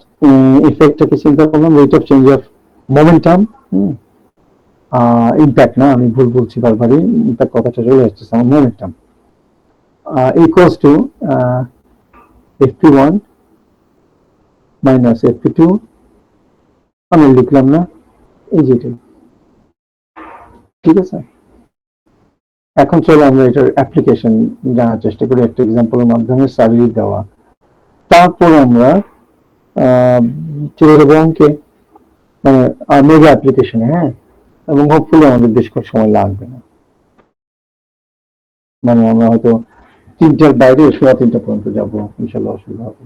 S1: ইফেক্টটাকে চিন্তা করলাম, rate of change of momentum. Impact না, আমি ভুল বলছি বারবারই, ইম্প্যাক্ট কথাটা চলে আসছে আমার, momentum equals to FP1 minus FP2। আমি লিখলাম না, এই যেটাই, ঠিক আছে? এখন চলো আমরা এটার অ্যাপ্লিকেশন জানার চেষ্টা করি একটা এক্সাম্পলের মাধ্যমে, সার্ভিস দেওয়া। তারপর আমরা চলে যাবো অঙ্কে, মানে মেগা অ্যাপ্লিকেশনে। হ্যাঁ, এবং হোপফুলি আমাদের বেশ কয়েক সময় লাগবে না, মানে আমরা হয়তো 3টার বাইরে 3:30 পর্যন্ত যাবো, ইনশাল্লাহ অসুবিধা হবে।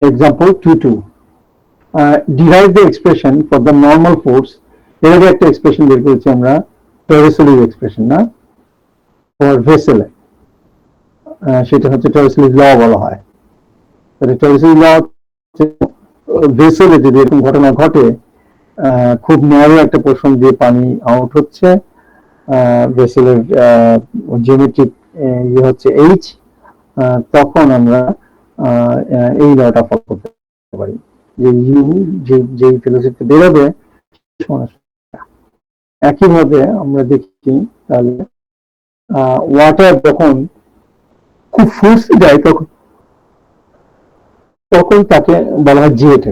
S1: Example 2.2, derive the expression for the normal force। এর আগে একটা এক্সপ্রেশন বের করেছি আমরা, টরেসেলির এক্সপ্রেশন না, ফর ভেসেল, সেটা হচ্ছে টরেসেলির ল বলা হয়। তাহলে টরেসেলির ল, ভেসেলে যদি এরকম ঘটনা ঘটে, খুব ন্যারো একটা পোর্শন দিয়ে পানি আউট হচ্ছে, ভেসেলের জিওমেট্রিক ইয়ে হচ্ছে এইচ, তখন আমরা এই লটা ফলো করতে পারি, যে ইউ যেই ভেলোসিটি বেরোবে। একইভাবে আমরা দেখি, তাহলে ওয়াটার যখন খুব ফোর্সে যায়, তখন তাকে বলা হয় জেট।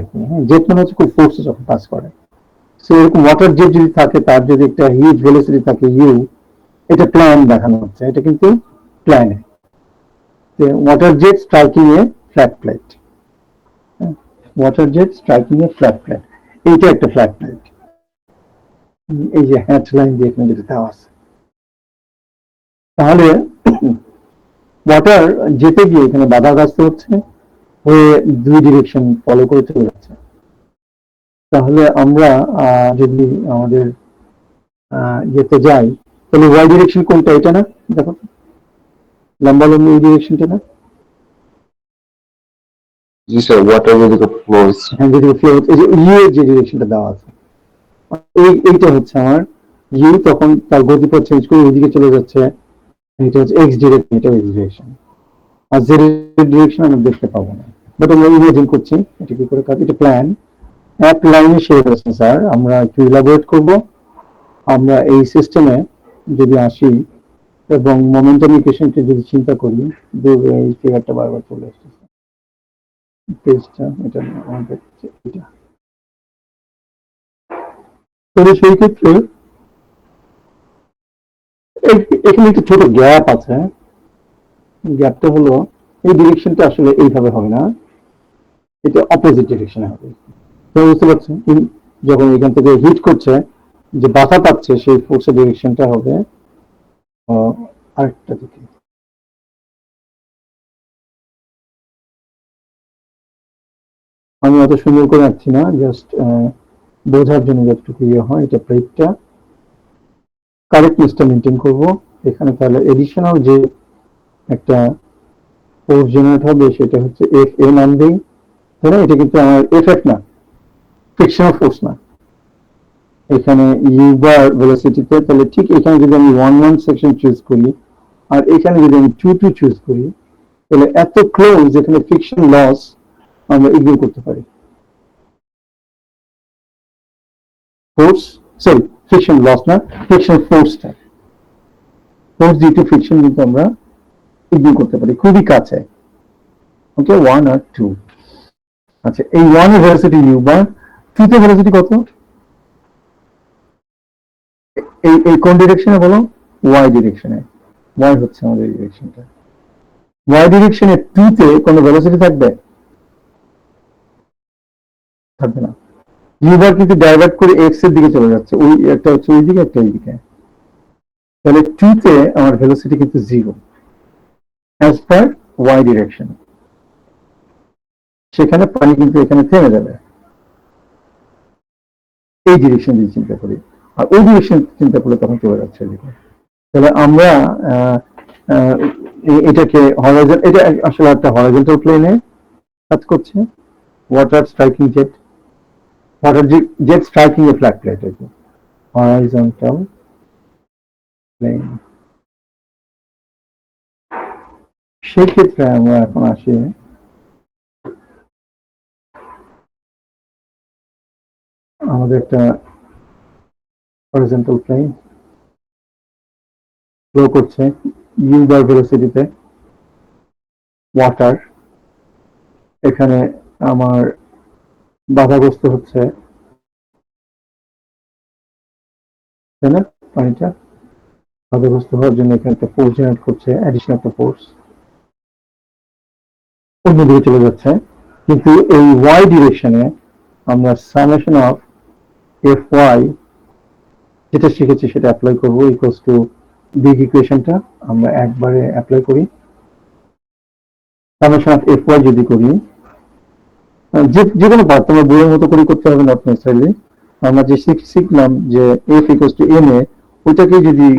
S1: জেট মানে হচ্ছে খুব ফোর্সে যখন পাস করে। সো এরকম ওয়াটার জেট যদি থাকে, তার যদি একটা হিউজ ভেলোসিটি থাকে ইউ, এটা প্ল্যান দেখানো হচ্ছে, এটা কিন্তু প্ল্যানে। Water jet striking a flat plate, water jet striking a flat plate, এইটা একটা ফ্ল্যাট প্লেট। এই যে হ্যাচ লাইন দিয়ে এখানে যেটা দেওয়া আছে, তাহলে ওয়াটার যেতে গিয়ে এখানে বাধাগ্রস্ত হচ্ছে, হয়ে দুই ডিরেকশন ফলো করে চলে যাচ্ছে। তাহলে আমরা যদি আমাদের ইয়েতে যাই, তাহলে ওয়াই ডিরেকশন কোনটা? এটা না, দেখো লম্বা লম্বি এই ডিরেকশনটা না?
S2: জি স্যার, ওয়াটার যেদিকে ফ্লো হচ্ছে।
S1: হ্যাঁ, যেদিকে ফ্লো হচ্ছে, এই যে ইউ এর যে ডিরেকশনটা দেওয়া আছে, এইটা হচ্ছে আমার ইউ, তখন তার গতিপথ চেঞ্জ করে ওইদিকে চলে যাচ্ছে, এটা হচ্ছে এক্স ডিরেকশন, এটা এক্স ডিরেকশন। আর জেড ডিরেকশন আমরা দেখতে পাবো না, বাট আমরা ইমাজিন করছি এটা কি করে কাজ। এটা প্ল্যান এক লাইনে শেয়ার হচ্ছে স্যার, আমরা একটু ইলাবোরেট করবো। আমরা এই সিস্টেমে যদি আসি এবং মোমেন্টাম ইকুয়েশনকে যদি চিন্তা করি, এই ফিগারটা বারবার চলে আসছে, পেজটা এটা আমাদের এটা, তবে সেই ক্ষেত্রে এখানে একটা ছোট গ্যাপ আছে। গ্যাপটা হলো এই ডিরেকশনটা আসলে এইভাবে হবে না, এটা অপোজিট ডিরেকশনে হবে। তো বুঝতে পারছেন, যখন এখান থেকে হিট করছে, যে বাধা পাচ্ছে, সেই ফোর্সের ডিরেকশনটা হবে আরেকটা দিকে। আমি অত সুন্দর করে রাখছি না, জাস্ট বোঝার জন্য যতটুকু ইয়ে হয়। এটা প্লেটটা কারেক্টনেসটা মেনটেন করবো এখানে। তাহলে এডিশনাল যে একটা ফোর্স জেনারেট হবে সেটা হচ্ছে এফ এ নাম দিই, তাই না? এটা কিন্তু আমার এফেক্ট না, ফ্রিকশনাল ফোর্স না। এখানে ইউ বার ভেলোসিটিতে, তাহলে ঠিক এখানে যদি আমি 1 1 সেকশন চুজ করি, আর এখানে যদি আমি 2 2 চুজ করি, তাহলে এত ক্লোজ, যেখানে ফ্রিকশন লস আমরা ইগনোর করতে পারি। ফোর্স, সরি ফ্রিকশন লস না, ফ্রিকশন ফোর্সটা, ফোর্স ডিউ টু ফ্রিকশন কিন্তু আমরা ইগনোর করতে পারি খুবই কাছে। ওকে, 1 আর 2। আচ্ছা, এই 1 এর ভেলোসিটি ইউ বার, 2 তে ভেলোসিটি কত? এই কোন ডিরেকশনে বলো? ওয়াই ডিরেকশনে। ওয়াই হচ্ছে আমাদের ডিরেকশনটা। ওয়াই ডিরেকশনে 2 তে কোনো ভেলোসিটি থাকবে? থাকবে না। ইউ বার কিন্তু ডাইভার্ট করে এক্স এর দিকে চলে যাচ্ছে, ওই একটা হচ্ছে ওই দিকে, একটা এই দিকে। তাহলে 2 তে আমার ভেলোসিটি কিন্তু 0 অ্যাজ পার ওয়াই ডিরেকশন। সেখানে পানি কিন্তু এখানে থেমে যাবে, এই ডিরেকশন যদি চিন্তা করি। আর ওই ডিরেকশন চিন্তা করলে তখন চলে যাচ্ছে এদিকে। তাহলে আমরা এটাকে হরাইজন, এটা আসলে একটা হরাইজন্টাল প্লেনে কাজ করছে। Water striking jet, water jet striking a flat plate, horizontal plane. সেক্ষেত্রে আমরা এখন আসি আমাদের একটা হরাইজন্টাল প্লেন ফ্লো করছে ইউ বার ভেলোসিটিতে, ওয়াটার এখানে আমার বাধাগ্রস্ত হচ্ছে, তাই না? পানিটা বাধাগ্রস্ত হওয়ার জন্য এখানে একটা ফোর্স জেনারেট করছে, অ্যাডিশনাল একটা ফোর্স অন্যদিকে চলে যাচ্ছে। কিন্তু এই ওয়াই ডিরেকশনে আমরা সামেশন অফ এফ ওয়াই যেটা শিখেছি সেটা অ্যাপ্লাই করবো, ইকুয়ালস টু বিগ ইকুয়েশনটা আমরা একবারে অ্যাপ্লাই করি। সামেশন অফ এফ ওয়াই যদি করি, যে কোনো পার্ট তোমার বইয়ের মতো করে করতে হবে, নট নেসেসারিলি। আমরা যে শিখলাম যে F equals to M A, ওইটাকে যদি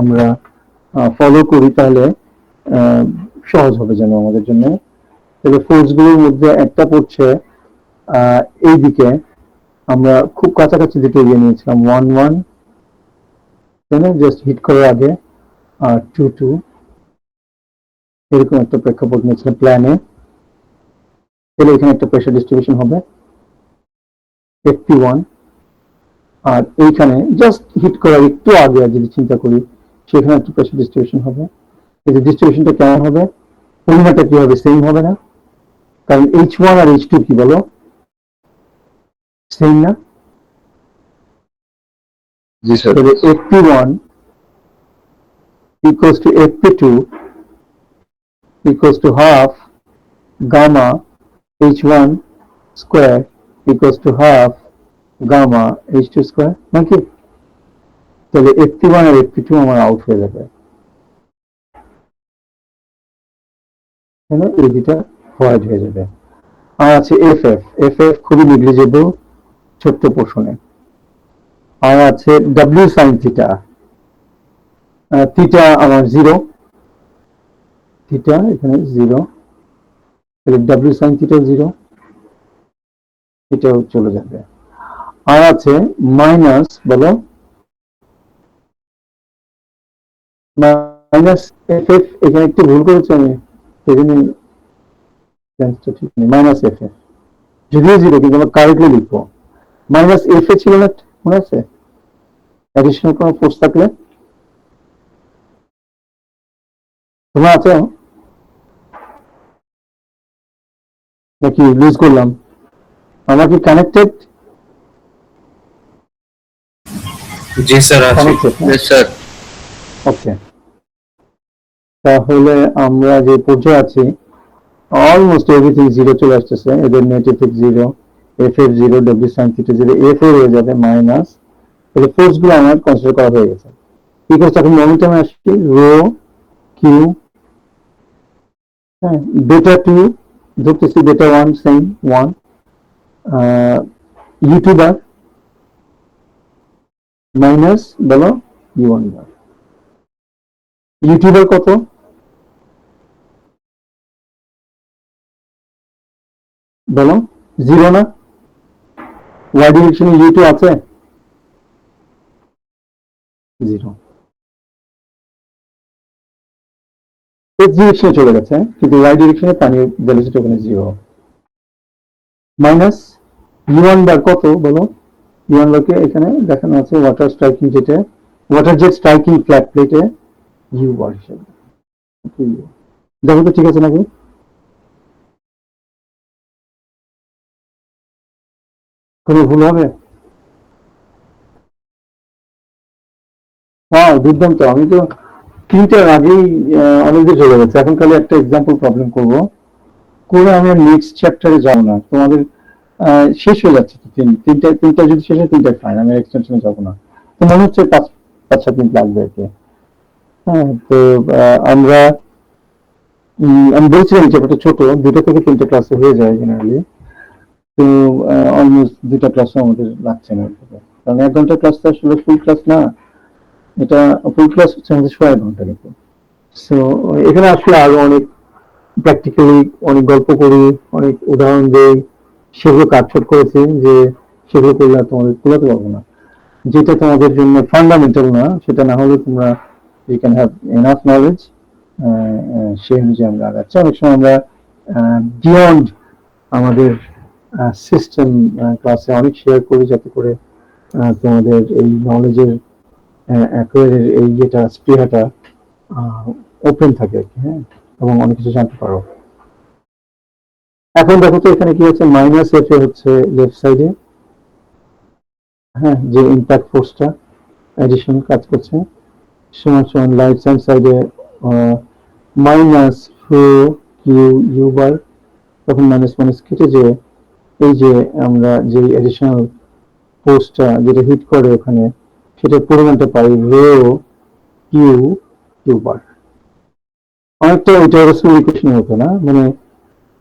S1: আমরা ফলো করি, তাহলে সহজ হবে যেন আমাদের জন্য। তাহলে ফোর্স গুলোর মধ্যে একটা পড়ছে এই দিকে, আমরা খুব কাছাকাছি যেটা এগিয়ে নিয়েছিলাম 1 1, তাই না? জাস্ট হিট করার আগে, আর 2 2, এরকম একটা প্রেক্ষাপট নিয়েছিলাম প্ল্যানে। তাহলে এখানে একটা প্রেশার ডিস্ট্রিবিউশন হবে FP1, আর এইখানে জাস্ট হিট করার একটু আগে যদি চিন্তা করি, সেখানে একটা প্রেশার ডিস্ট্রিবিউশন হবে। এই যে ডিস্ট্রিবিউশনটা কেমন হবে, পরিমাণটা কি হবে? সেম হবে না, কারণ H1 আর H2 কি বলো, সেম না?
S2: জি স্যার।
S1: তাহলে FP1 equals to FP2 equals to half gamma h1 square equals to half gamma h2 square নাকি? তাহলে fp1 আর fp2 আমার আউট হয়ে যাবে, এই দুটা হোয়াইট হয়ে যাবে। আর আছে ff খুবই নেগলিজেবল ছোট্ট পোর্শনে। আর আছে w sin থিটা, থিটা আমার 0, থিটা এখানে 0, তাহলে w sin থিটা 0, এটাও চলে যাবে। আর আছে মাইনাস, বলো মাইনাস ff, এখানে একটু ভুল করেছি আমি, সেজন্য ঠিক নেই, মাইনাস ff যদিও 0 কিন্তু আমরা কারেক্টলি লিখবো। মাইনাস f ছিল না, মনে আছে অ্যাডিশনাল কোনো ফোর্স থাকলে? তোমরা আছো নাকি লুজ করলাম? আমরা কি কানেক্টেড?
S2: জি স্যার আছে।
S1: Yes, sir. ওকে, তাহলে আমরা যে পর্যায়ে আছি অলমোস্ট এভরিথিং 0 চলে আসতেছে, এদের net effect 0, ff 0, w sin theta 0, f হয়ে যাবে মাইনাস, তাহলে ফোর্স গুলো আমার কনসিডার করা হয়ে গেছে। বিকজ এখন মোমেন্টামে আসছি রো কিউ, হ্যাঁ, বেটা 2 ধরতেছি, বেটা 1 সেম 1, u2 বার মাইনাস বলো u1 বার, u2 বার কত? বলো 0 না? y ডিরেকশনে u2 আছে 0, x ডিরেকশনে চলে গেছে কিন্তু y ডিরেকশনে পানির ভেলোসিটি ওখানে 0, মাইনাস u1 বার কত বলো? u1 বারকে এখানে দেখানো আছে ওয়াটার স্ট্রাইকিং জেটে, ওয়াটার জেট স্ট্রাইকিং ফ্ল্যাট প্লেটে u বার হিসেবে। দেখো তো ঠিক আছে নাকি? কোনো ভুল হবে? হ্যাঁ দুর্দান্ত, আমি তো তিনটার আগেই অনেকদিন চলে গেছে, এখন খালি একটা এক্সাম্পল প্রবলেম করবো, করে আমি নেক্সট চ্যাপ্টারে যাবো না, তোমাদের শেষ হয়ে যাচ্ছে তো, তিনটা যদি শেষ হয় তিনটায় ফাইন, আমি এক্সটেনশনে যাবো না, তো মনে হচ্ছে 5-7 মিনিট লাগবে এতে। হ্যাঁ, তো আমরা আমি বলছিলাম চ্যাপ্টারটা ছোট, 2টা থেকে 3টে ক্লাসে হয়ে যায় জেনারেলি, তো অলমোস্ট 2টা ক্লাসও আমাদের লাগছে না, কারণ 1 ঘন্টার ক্লাস তো আসলে ফুল ক্লাস না, এটা ফুল ক্লাস হচ্ছে আমাদের 6 ঘন্টা কিন্তু। সো এখানে আসলে আরো অনেক প্র্যাকটিক্যালি অনেক গল্প করি, অনেক উদাহরণ দেই, সেগুলো কাটছট করেছি যে সেগুলো করলে তোমাদের কুলাতে পারবো না, যেটা তোমাদের জন্য ফান্ডামেন্টাল না, সেটা না হলে তোমরা you can have enough knowledge, সেই অনুযায়ী আমরা আগাচ্ছি। অনেক সময় আমরা বিয়ন্ড আমাদের সিস্টেম ক্লাসে অনেক শেয়ার করি, যাতে করে তোমাদের এই নলেজের এই যেটা স্পৃহাটা ওপেন থাকে, হ্যাঁ, এবং অনেক কিছু জানতে পারো। এখন দেখো তো এখানে কি হচ্ছে, মাইনাস এফ এ হচ্ছে লেফট সাইডে, হ্যাঁ, যে ইম্প্যাক্ট ফোর্সটা অ্যাডিশন কাজ করছে, সমান সমান রাইট হ্যান্ড সাইডে মাইনাস ফ্রো কিউ ইউ বার, তখন মাইনাস মাইনাস কেটে যে এই যে আমরা যে অ্যাডিশনাল ফোর্সটা যেটা হিট করে ওখানে, সেটার পরিমাণটা পাই রো কিউ কিউ বার। অনেকটা ওইটা রসুল ইকুয়েশন হতো না, মানে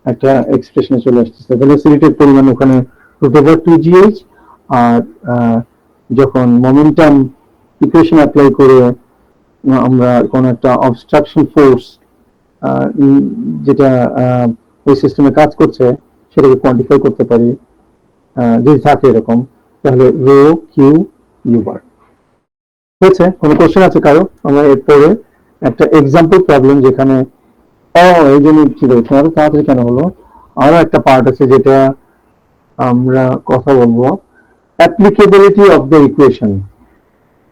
S1: একটা এক্সপ্রেশনে চলে আসতেছে, ভেলোসিটির পরিমাণ ওখানে √2gh, আর যখন মোমেন্টাম ইকুয়েশন অ্যাপ্লাই করে আমরা কোন একটা অবস্ট্রাকশন ফোর্স যেটা ওই সিস্টেমে কাজ করছে সেটাকে কোয়ান্টিফাই করতে পারি, যদি থাকে এরকম, তাহলে রো কিউ ইউ বার হয়েছে। কোনো কোশ্চেন আছে কারো? আমরা এরপরে একটা এক্সাম্পল প্রবলেম, যেখানে এই জন্য ছিল তোমার তাড়াতাড়ি কেন হলো, আরো একটা পার্ট আছে যেটা আমরা কথা বলবো, অ্যাপ্লিকেবিলিটি অফ দ্য ইকুয়েশন।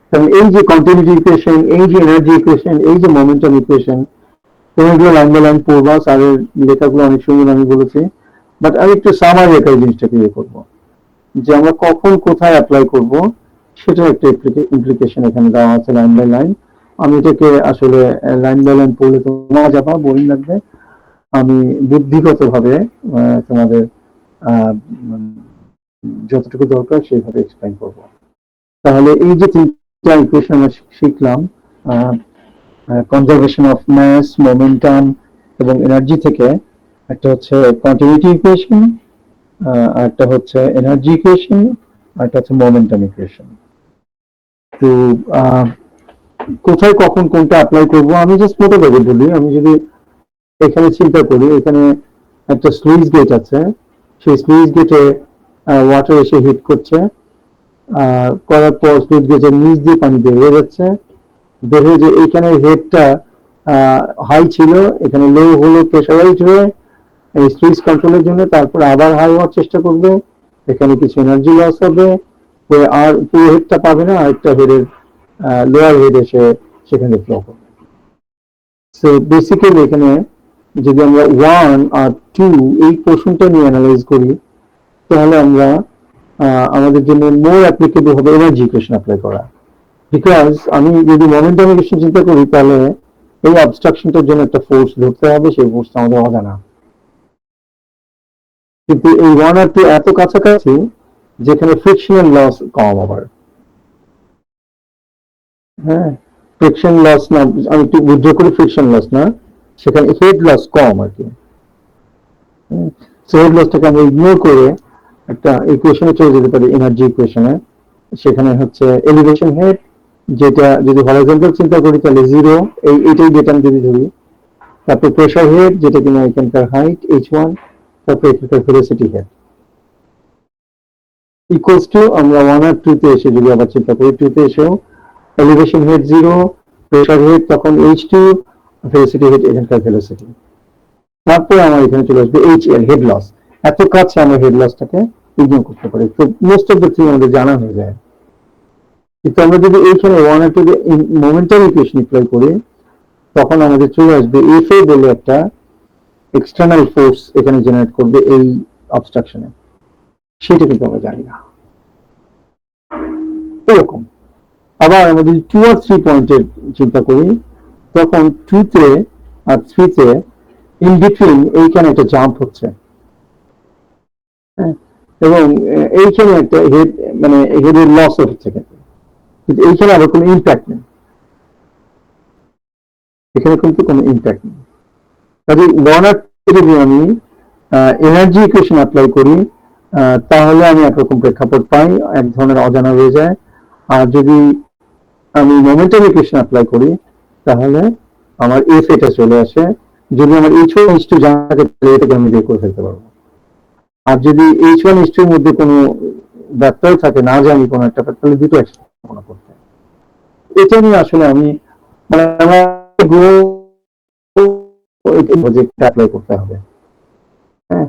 S1: কারণ এই যে কন্টিনিউটি ইকুয়েশন, এই যে এনার্জি ইকুয়েশন, এই যে মোমেন্টাম ইকুয়েশন, তুমি এগুলো লাইন বাই লাইন পড়বা, স্যারের লেখাগুলো অনেক সুন্দর আমি বলেছি, বাট আমি একটু সামারি রেখার জিনিসটাকে ইয়ে করবো, যে আমরা কখন কোথায় অ্যাপ্লাই করব সেটা একটা ইমপ্লিকেশন এখানে দেওয়া আছে লাইন বাই লাইন। আমি এটাকে আসলে লাইন বাই লাইন পড়লে তোমার যাবা বোরিং লাগবে, আমি বুদ্ধিগতভাবে তোমাদের যতটুকু দরকার সেইভাবে এক্সপ্লেন করব। তাহলে এই যে তিনটা ইকুয়েশন আমরা শিখলাম, কনজারভেশন অফ মাস, মোমেন্টাম এবং এনার্জি থেকে, একটা হচ্ছে কন্টিনিউটি ইকুয়েশন, আর একটা হচ্ছে এনার্জি ইকুয়েশন, আর একটা হচ্ছে মোমেন্টাম ইকুয়েশন। তো কোথায় কখন কোনটা অ্যাপ্লাই করব আমি জাস্ট মোটা করে বলি। আমি যদি এখানে চিন্তা করি, এখানে একটা স্লুইস গেট আছে, সেই স্লুইস গেটে ওয়াটার এসে হিট করছে, করার পর স্লুইস গেটের নিচ দিয়ে পানি বের হয়ে যাচ্ছে, বের হয়ে যে এইখানে হেডটা হাই ছিল, এখানে লো হলো প্রেসারাইজ হয়ে এই স্লুইস কন্ট্রোলের জন্য, তারপর আবার হাই হওয়ার চেষ্টা করবে, এখানে কিছু এনার্জি লস হবে, আর পুরো হেডটা পাবে না, আরেকটা হেডের লোয়ার হেড এসে সেখানে ফ্লো করবে। সো বেসিক্যালি এখানে যদি আমরা 1 আর 2 এই পোর্শনটা নিয়ে অ্যানালাইজ করি, তাহলে আমরা আমাদের জন্য মোর অ্যাপ্লিকেবল হবে এনার্জি ইকুয়েশন অ্যাপ্লাই করা। বিকজ আমি যদি মোমেন্টাম ইকুয়েশন চিন্তা করি, তাহলে এই অবস্ট্রাকশনটার জন্য একটা ফোর্স ধরতে হবে, সেই ফোর্সটা আমাদের অজানা। কিন্তু এই 1 আর 2 এত কাছাকাছি যেখানে ফ্রিকশনাল লস কম আবার। হ্যাঁ, ফ্রিকশন লস না, আমি একটু বুঝে করি, ফ্রিকশন লস না, সেখানে হেড লস কম আর কি। হেড লসটাকে আমরা ইগনোর করে একটা ইকুয়েশনে চলে যেতে পারি, এনার্জি ইকুয়েশনে। সেখানে হচ্ছে এলিভেশন হেড, যেটা যদি হরাইজন্টাল চিন্তা করি তাহলে 0, এইটাই ডেটা আমি যদি ধরি। তারপর প্রেসার হেড, যেটা কিনা এখানকার হাইট h1, তারপর এখানকার ভেলোসিটি হেড ইকুয়ালস টু, আমরা 1 আর 2 তে এসে যদি আবার চিন্তা করি, 2 তে এসেও এলিভেশন হেড 0, প্রেসার হেড তখন h2, ভেলোসিটি হেড এখানকার ভেলোসিটি। তারপরে আমার এখানে চলে আসবে hl, হেড লস। এত কাছে আমরা হেড লসটাকে ইগনোর করতে পারি। তো মোস্ট অফ দ্য থিং আমাদের জানা হয়ে যায়। কিন্তু আমরা যদি এইখানে 1 আর 2 তে মোমেন্টাম ইকুয়েশন অ্যাপ্লাই করি, তখন আমাদের চলে আসবে এফএ বলে একটা এক্সটার্নাল ফোর্স এখানে জেনারেট করবে এই অবস্ট্রাকশনে, সেটা কিন্তু আমরা জানি না। এরকম আবার আমরা যদি 2 আর 3 পয়েন্টের চিন্তা করি, তখন 2 তে আর 3 তে ইন বিটুইন এইখানে একটা জাম্প হচ্ছে, এবং এইখানে একটা হেড, মানে হেডের লস হচ্ছে, কিন্তু এইখানে আবার কোনো ইম্প্যাক্ট নেই, এখানে কিন্তু কোনো ইম্প্যাক্ট নেই। কাজে 1 আর 2 যদি আমি এনার্জি ইকুয়েশন অ্যাপ্লাই করি, তাহলে আমি একরকম প্রেক্ষাপট পাই, এক ধরনের অজানা হয়ে যায়। আর যদি আমি মোমেন্টাম ইকুয়েশন অ্যাপ্লাই করি, তাহলে আমার এফ এটা চলে আসে। যদি আমার h1 h2 জানা থাকে, তাহলে এটাকে আমি বের করে ফেলতে পারবো। আর যদি h1 h2 এর মধ্যে কোনো ব্যত্যয় থাকে, না জানি কোনো একটা, তাহলে দুটো একসাথে গণনা করতে হয়। এটা নিয়ে আসলে আমি মানে আমার প্রজেক্টটা অ্যাপ্লাই করতে হবে। হ্যাঁ,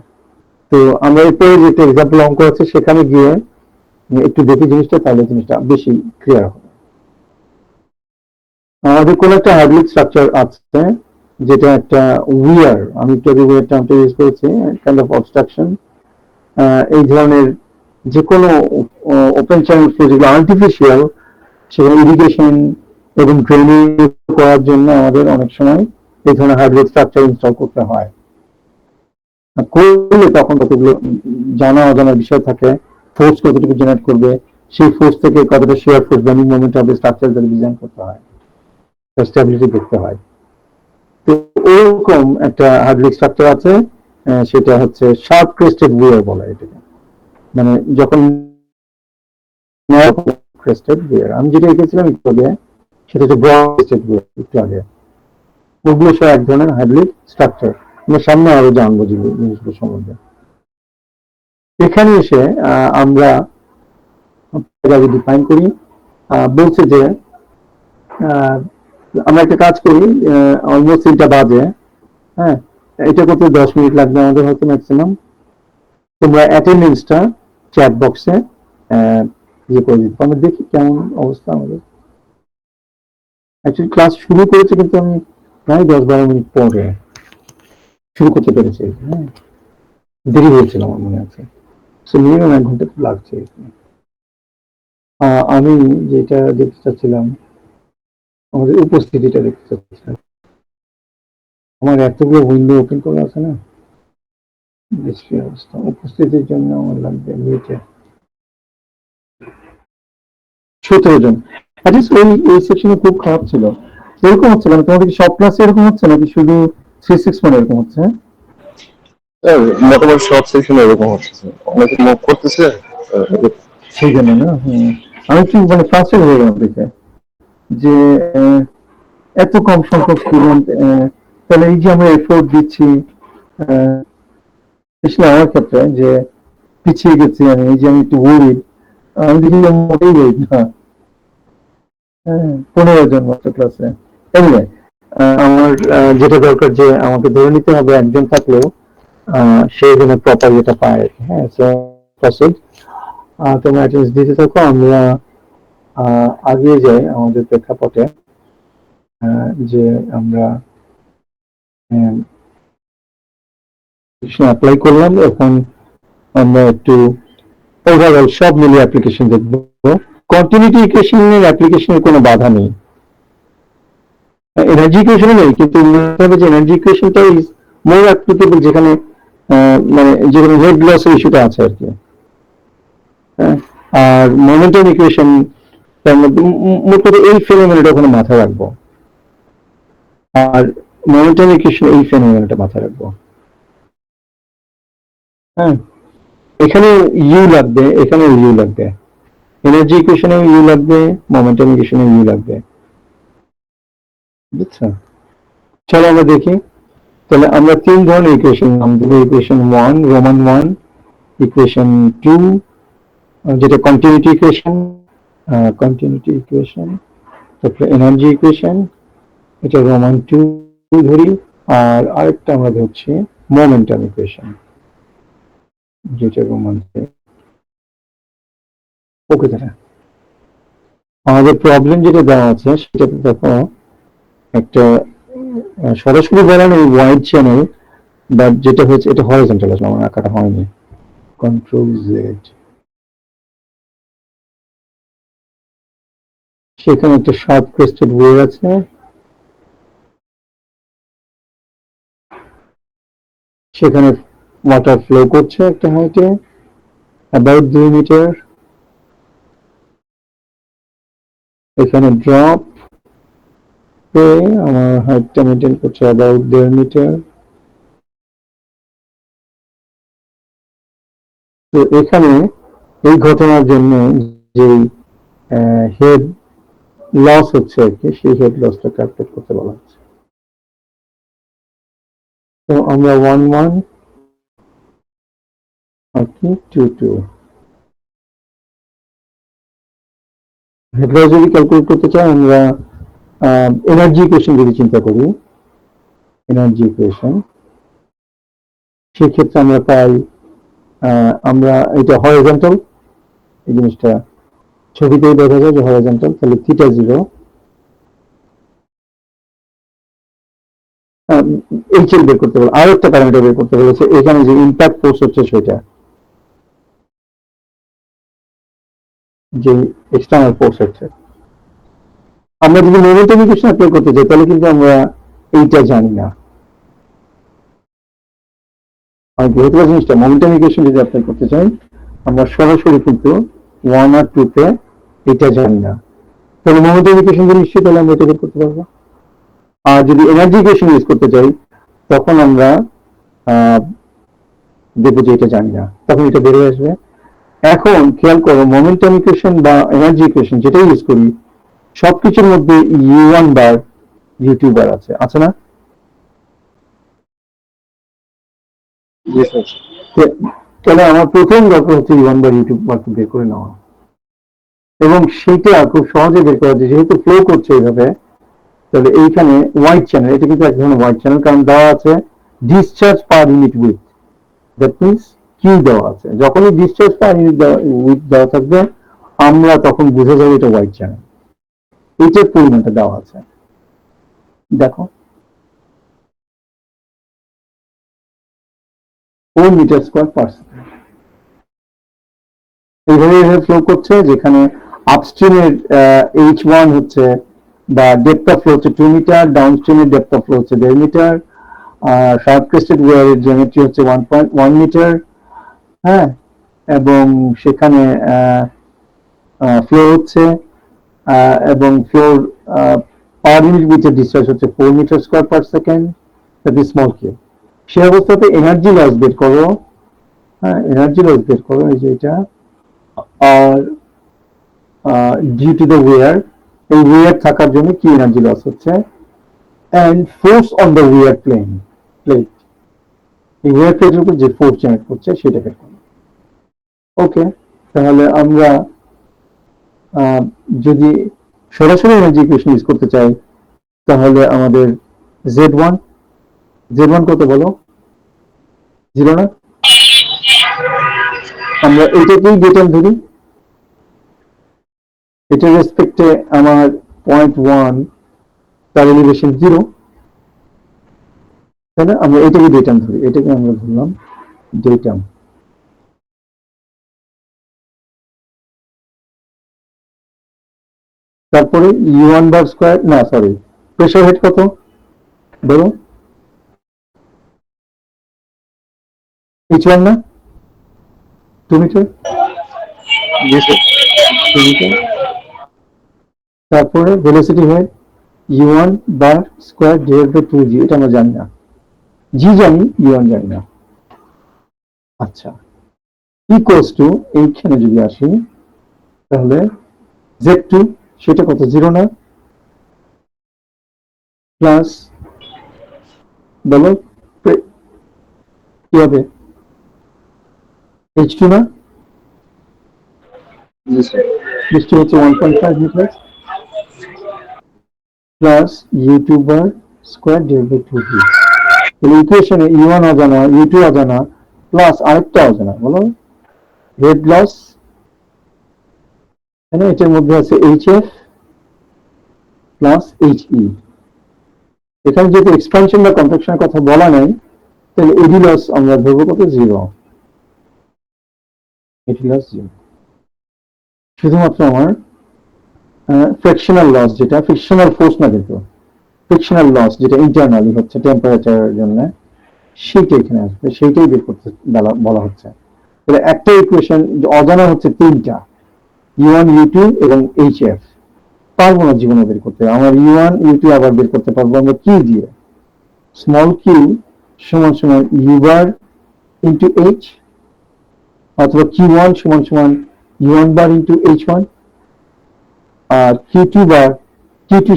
S1: তো আমরা এরপরে যে এক্সাম্পল অঙ্ক আছে সেখানে গিয়ে একটু দেখি জিনিসটা, তাহলে জিনিসটা বেশি ক্লিয়ার হবে। আমাদের কোন একটা হাইড্রোলিক স্ট্রাকচার আছে, যেটা একটা উইয়ার, আমি একটু উইয়ার টার্মটা ইউজ করেছি, কাইন্ড অফ অবস্ট্রাকশন। এই ধরনের যে কোনো ওপেন চ্যানেল ফ্লো যেগুলো আর্টিফিশিয়াল, সেখানে ইরিগেশন এবং ড্রেনেজ করার জন্য আমাদের অনেক সময় এই ধরনের হাইড্রোলিক স্ট্রাকচার ইনস্টল করতে হয়। করলে তখন কতগুলো জানা অজানা বিষয় থাকে, ফোর্স কতটুকু জেনারেট করবে, সেই ফোর্স থেকে কতটা শেয়ার ফোর্স বেন্ডিং মোমেন্ট হবে, স্ট্রাকচার ডিজাইন করতে হয়, স্টেবিলিটি দেখতে হয়। তো ওরকম একটা হাইড্রোলিক স্ট্রাকচার আছে, সেটা হচ্ছে শার্প ক্রেস্টেড উইয়ার বলে এটাকে। মানে যখন ক্রেস্টেড উইয়ার, আমি যেটা এঁকেছিলাম একটু আগে, সেটা হচ্ছে ব্রড ক্রেস্টেড উইয়ার একটু আগে। ওগুলো সব এক ধরনের হাইড্রোলিক স্ট্রাকচার। আমরা সামনে আরো জানবো জিনিসগুলো সম্বন্ধে। এখানে এসে আমরা ডিফাইন করি, বলছে যে আমরা একটা কাজ করি, অলমোস্ট 3টা বাজে। হ্যাঁ, এটা করতে 10 মিনিট লাগবে আমাদের হয়তো ম্যাক্সিমাম। তোমরা অ্যাটেন্ডেন্সটা চ্যাট বক্সে ইয়ে করে দিতে, আমরা দেখি কেমন অবস্থা আমাদের। অ্যাকচুয়ালি ক্লাস শুরু করেছে, কিন্তু আমি প্রায় 10-12 মিনিট পরে শুরু করতে পেরেছি। হ্যাঁ, দেরি হয়েছিল আমার মনে আছে। সো মিনিমাম 1 ঘন্টা তো লাগছে। আমি যেটা দেখতে চাচ্ছিলাম, আমাদের উপস্থিতিটা দেখতে চাচ্ছিলাম। আমার এতগুলো উইন্ডো ওপেন করা আছে না, কি অবস্থা। উপস্থিতির জন্য আমার লাগবে মিটে 17 জন। ওই সেকশনে খুব খারাপ ছিল। এরকম হচ্ছে মানে তোমাদের কি সব ক্লাসে এরকম হচ্ছে নাকি শুধু 361 এরকম হচ্ছে?
S2: মোটামুটি সব সেকশনে এরকম হচ্ছে, অনেকে মুভ করতেছে
S1: সেই জন্য না। আমি একটু মানে ফ্রাস্ট্রেট হয়ে গেলাম দেখে যে এত কম সংখ্যক স্টুডেন্ট, তাহলে এই যে আমরা এফোর্ট দিচ্ছি আমার ক্ষেত্রে যে পিছিয়ে গেছি আমি, এই যে আমি একটু ওয়ারিড, আমি দেখি মোটেই ওয়ারিড না। 15 জন মাত্র ক্লাসে। এমনি আমার যেটা দরকার যে আমাকে ধরে নিতে হবে একজন থাকলেও সে যেন প্রপার যেটা পায় আর কি। হ্যাঁ, তোমরা অ্যাটেন্ডেন্স দিতে থাকো, আমরা আগিয়ে যাই আমাদের প্রেক্ষাপটে যে আমরা অ্যাপ্লাই করলাম। এখন আমরা একটু ওভারঅল সব মিলিয়ে অ্যাপ্লিকেশন দেখবো। কন্টিনিউটি ইকুয়েশনের অ্যাপ্লিকেশনের কোনো বাধা নেই, এনার্জি ইকুয়েশনে নেই, কিন্তু মনে হবে যে এনার্জি ইকুয়েশনটা ইজ মোর অ্যাপ্লিকেবল যেখানে মানে যেখানে হেড লসের ইস্যুটা আছে আর কি। আর মোমেন্টাম ইকুয়েশন তার মধ্যে মূলত এই ফেনোমেননটা ওখানে মাথায় রাখবো, আর মোমেন্টাম ইকুয়েশন এই ফেনোমেননটা মাথায় রাখবো। হ্যাঁ, এখানে ইউ লাগবে, এখানে ইউ লাগবে, এনার্জি ইকুয়েশনে ইউ লাগবে, মোমেন্টাম ইকুয়েশনে ইউ লাগবে। বুঝছো? চলো আমরা দেখি। তাহলে আমরা 3 ধরনের ইকুয়েশন নাম দেবো। ইকুয়েশন 1 রোমান 1, ইকুয়েশন 2 যেটা কন্টিনিউটি ইকুয়েশন, তারপরে এনার্জি ইকুয়েশন, এটা রোমান 2 ধরি, আর আরেকটা আমরা ধরছি মোমেন্টাম ইকুয়েশন, যেটা রোমান 3। ওকে, দাদা আমাদের প্রবলেম যেটা দেওয়া আছে সেটাতে দেখো একটা সরাসরি বলা নেই ওয়াইড চ্যানেল, বাট যেটা হচ্ছে এটা হরিজন্টাল আসলে আমার আঁকাটা হয়নি। কন্ট্রোল জেড, সেখানে একটা শর্ট ক্রেস্টেড ওয়েভ আছে, সেখানে ওয়াটার ফ্লো করছে একটা হাইটে অ্যাবাউট 2 মিটার। এখানে ড্রপ আমার হাইটটা মেনটেন করছে অ্যাবাউট 1.5 মিটার। তো এখানে এই ঘটনার জন্য যে হেড লস হচ্ছে আর কি, সেই হেড লসটা ক্যালকুলেট করতে বলা হচ্ছে। তো আমরা 1 আর কি 2 হেড লস যদি ক্যালকুলেট করতে চাই, আমরা এনার্জি ইকুয়েশন যদি চিন্তা করি, এনার্জি ইকুয়েশন, সেক্ষেত্রে আমরা পাই আমরা এটা হরিজন্টাল, এই জিনিসটা ছবিতেই দেখা যায় যে হরিজন্টাল, তাহলে থিটা 0 এইচএল বের করতে বলে। আর একটা প্যারামিটার বের করতে বলেছে, এখানে যে ইম্প্যাক্ট ফোর্স হচ্ছে সেটা, যে এক্সটার্নাল ফোর্স হচ্ছে। আমরা যদি মোমেন্টাম ইকুয়েশন অ্যাপ্লাই করতে চাই তাহলে কিন্তু আমরা এইটা জানি না। আর যেহেতু জিনিসটা মোমেন্টাম ইকুয়েশন যদি অ্যাপ্লাই করতে চাই, আমরা সরাসরি কিন্তু 1 আর 2 তে এটা জানি না, তাহলে মোমেন্টাম ইকুয়েশন যদি নিশ্চয়ই তাহলে আমরা এটা বের করতে পারবো। আর যদি এনার্জি ইকুয়েশন ইউজ করতে চাই তখন আমরা দেখবো যে এটা জানি না, তখন এটা বেরিয়ে আসবে। এখন খেয়াল করো, মোমেন্টাম ইকুয়েশন বা এনার্জি ইকুয়েশন যেটাই ইউজ করি, সবকিছুর মধ্যে u1 বার u2 বার আছে না? তাহলে আমার প্রথম দরকার হচ্ছে u1 বার u2 বারকে বের করে নেওয়া, এবং সেটা খুব সহজে বের করা যায় যেহেতু ফ্লো করছে এইভাবে। তাহলে এইখানে হোয়াইট চ্যানেল, এটা কিন্তু এক ধরনের হোয়াইট চ্যানেল, কারণ দেওয়া আছে discharge per unit width, that means Q দেওয়া আছে। যখনই ডিসচার্জ পার ইউনিট উইথ দেওয়া থাকবে আমরা তখন বুঝে যাবো এটা হোয়াইট চ্যানেল, এটার পরিমাণটা দেওয়া আছে। দেখো 4 মিটার স্কোয়ার পার সেকেন্ড এইভাবে ফ্লো করছে, যেখানে আপস্ট্রিমের H1 হচ্ছে বা ডেপথ অফ ফ্লো হচ্ছে 2 মিটার, ডাউনস্ট্রিমের ডেপথ অফ ফ্লো হচ্ছে 1.5 মিটার, শার্প ক্রেস্টেড ওয়্যারের জিওমেট্রি হচ্ছে 1.1 মিটার, হ্যাঁ, এবং সেখানে ফ্লো হচ্ছে এবং ফ্লোর পার ইউনিট মিটার ডিসচার্জ হচ্ছে 4 metre square per second, that is small q. সে অবস্থাতে এনার্জি লস বের করো, হ্যাঁ, এনার্জি লস বের করো, এই যে এটা, আর ডিউ টু দ্য ওয়্যার, এই ওয়্যার থাকার জন্য কি এনার্জি লস হচ্ছে, and force on the rear plate, এই ওয়্যার প্লেটের উপর যে ফোর্স জেনারেট করছে সেটা বের করো। ওকে, তাহলে আমরা যদি সরাসরি এনার্জি ইকুয়েশন ইউজ করতে চাই তাহলে আমাদের Z1 কত বলো, 0 না? আমরা এটাকেই ডেটা ধরি, এটার রেসপেক্টে আমার 0.1 তার এলিভেশন 0, তাই না? আমরা এটাকে ডেটাম ধরি, এটাকে আমরা ধরলাম ডেটাম। তারপরে U1 বার স্কয়ার, না সরি, প্রেসার হেড কত বলো, H1 না, 2 মিটার, তারপরে velocity head U1 bar square divide by 2G, এটা আমরা জানি না, G জানি, U1 জানি না। আচ্ছা, ইকুয়ালস টু, এইখানে যদি আসি তাহলে Z2 সেটা কত, 0 না, প্লাস বলো কি হবে, H2 না, H2 হচ্ছে 1.5 metre, plus U2 bar square divide by 2G। তাহলে ইকুয়েশনে U1 অজানা, U2 অজানা, প্লাস আরেকটা অজানা, বলো হেড লস, তাহলে এটার মধ্যে আছে HF প্লাস HE। এখানে যেহেতু এক্সপানশন বা কন্ট্রাকশনের কথা বলা নাই, তাহলে এডি লস আমরা ধরবো কত, 0, এডি লস 0। শুধুমাত্র আমার ফ্রিকশনাল লস, যেটা ফ্রিকশনাল ফোর্স না, কিন্তু ফ্রিকশনাল লস যেটা ইন্টারনালি হচ্ছে টেম্পারেচারের জন্য, সেইটা এখানে আসবে, সেইটাই বের করতে বলা হচ্ছে। তাহলে একটা ইকুয়েশন অজানা হচ্ছে 3টা, U1 U2 এবং HF, পারবো না জীবনে বের করতে। আমার U1 U2 আবার বের করতে পারবো আমরা কি দিয়ে, স্মল কিউ সমান সমান U বার ইন্টু H, অথবা Q1 সমান সমান U1 বার ইন্টু H1, আর Q2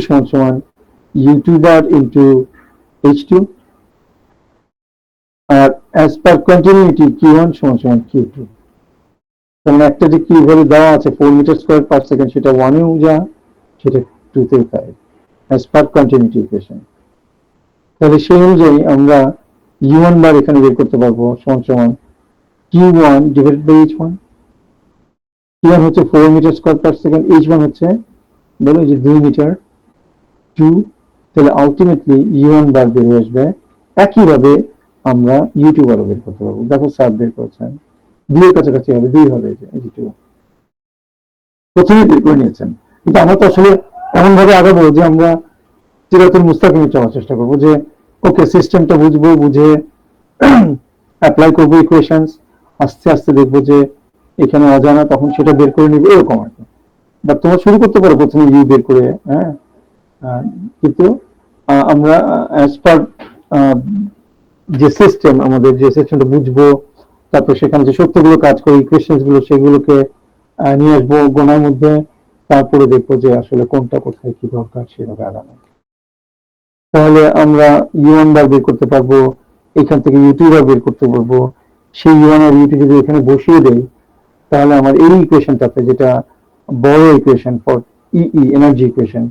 S1: সমান সমান U2 বার ইন্টু H2, আর অ্যাজ পার কন্টিনিউটি Q1 সমান সমান Q2। তাহলে একটা যে কিউ ভ্যালু দেওয়া আছে 4 মিটার স্কয়ার পার সেকেন্ড, সেটা 1 এও যা, সেটা 2 তেও তাই, অ্যাজ পার কন্টিনিউটি ইকুয়েশন। তাহলে সেই অনুযায়ী আমরা U1 বার এখানে বের করতে পারবো সমান সমান Q1 divided by H1। Q1 হচ্ছে 4 metre square per second, H1 হচ্ছে বলো যে 2 মিটার 2, তাহলে আলটিমেটলি U1 বার বের হয়ে আসবে। একইভাবে আমরা U2 বারও বের করতে পারবো, দেখো স্যার বের করেছেন, 2 এর কাছাকাছি হবে, 2 হবে, এই যে 2 প্রথমে বের করে নিয়েছেন। কিন্তু আমরা তো আসলে এমন ভাবে আগাবো যে আমরা সিরাতুল মুস্তাকিমে চলার চেষ্টা করবো, যে ওকে সিস্টেমটা বুঝবো, বুঝে অ্যাপ্লাই করবো ইকুয়েশনস, আস্তে আস্তে দেখবো যে এখানে অজানা, তখন সেটা বের করে নিবো, এরকম আর কি। বা তোমরা শুরু করতে পারো প্রথমে ইউ বের করে, হ্যাঁ, কিন্তু আমরা অ্যাজ পার যে সিস্টেম, আমাদের যে সিস্টেমটা বুঝবো, তারপর সেখানে যে সত্যগুলো কাজ করে ইকুয়েশনস গুলো, সেগুলোকে নিয়ে আসবো গোনার মধ্যে, তারপরে দেখবো যে আসলে কোনটা কোথায় কি দরকার, সেভাবে আগানো। তাহলে আমরা U1 বার বের করতে পারবো, এখান থেকে U2 বার বের করতে পারবো। সেই U1 আর U2 যদি এখানে বসিয়ে দেই, তাহলে আমার এই ইকুয়েশনটাতে, যেটা বড় equation for EE energy equation,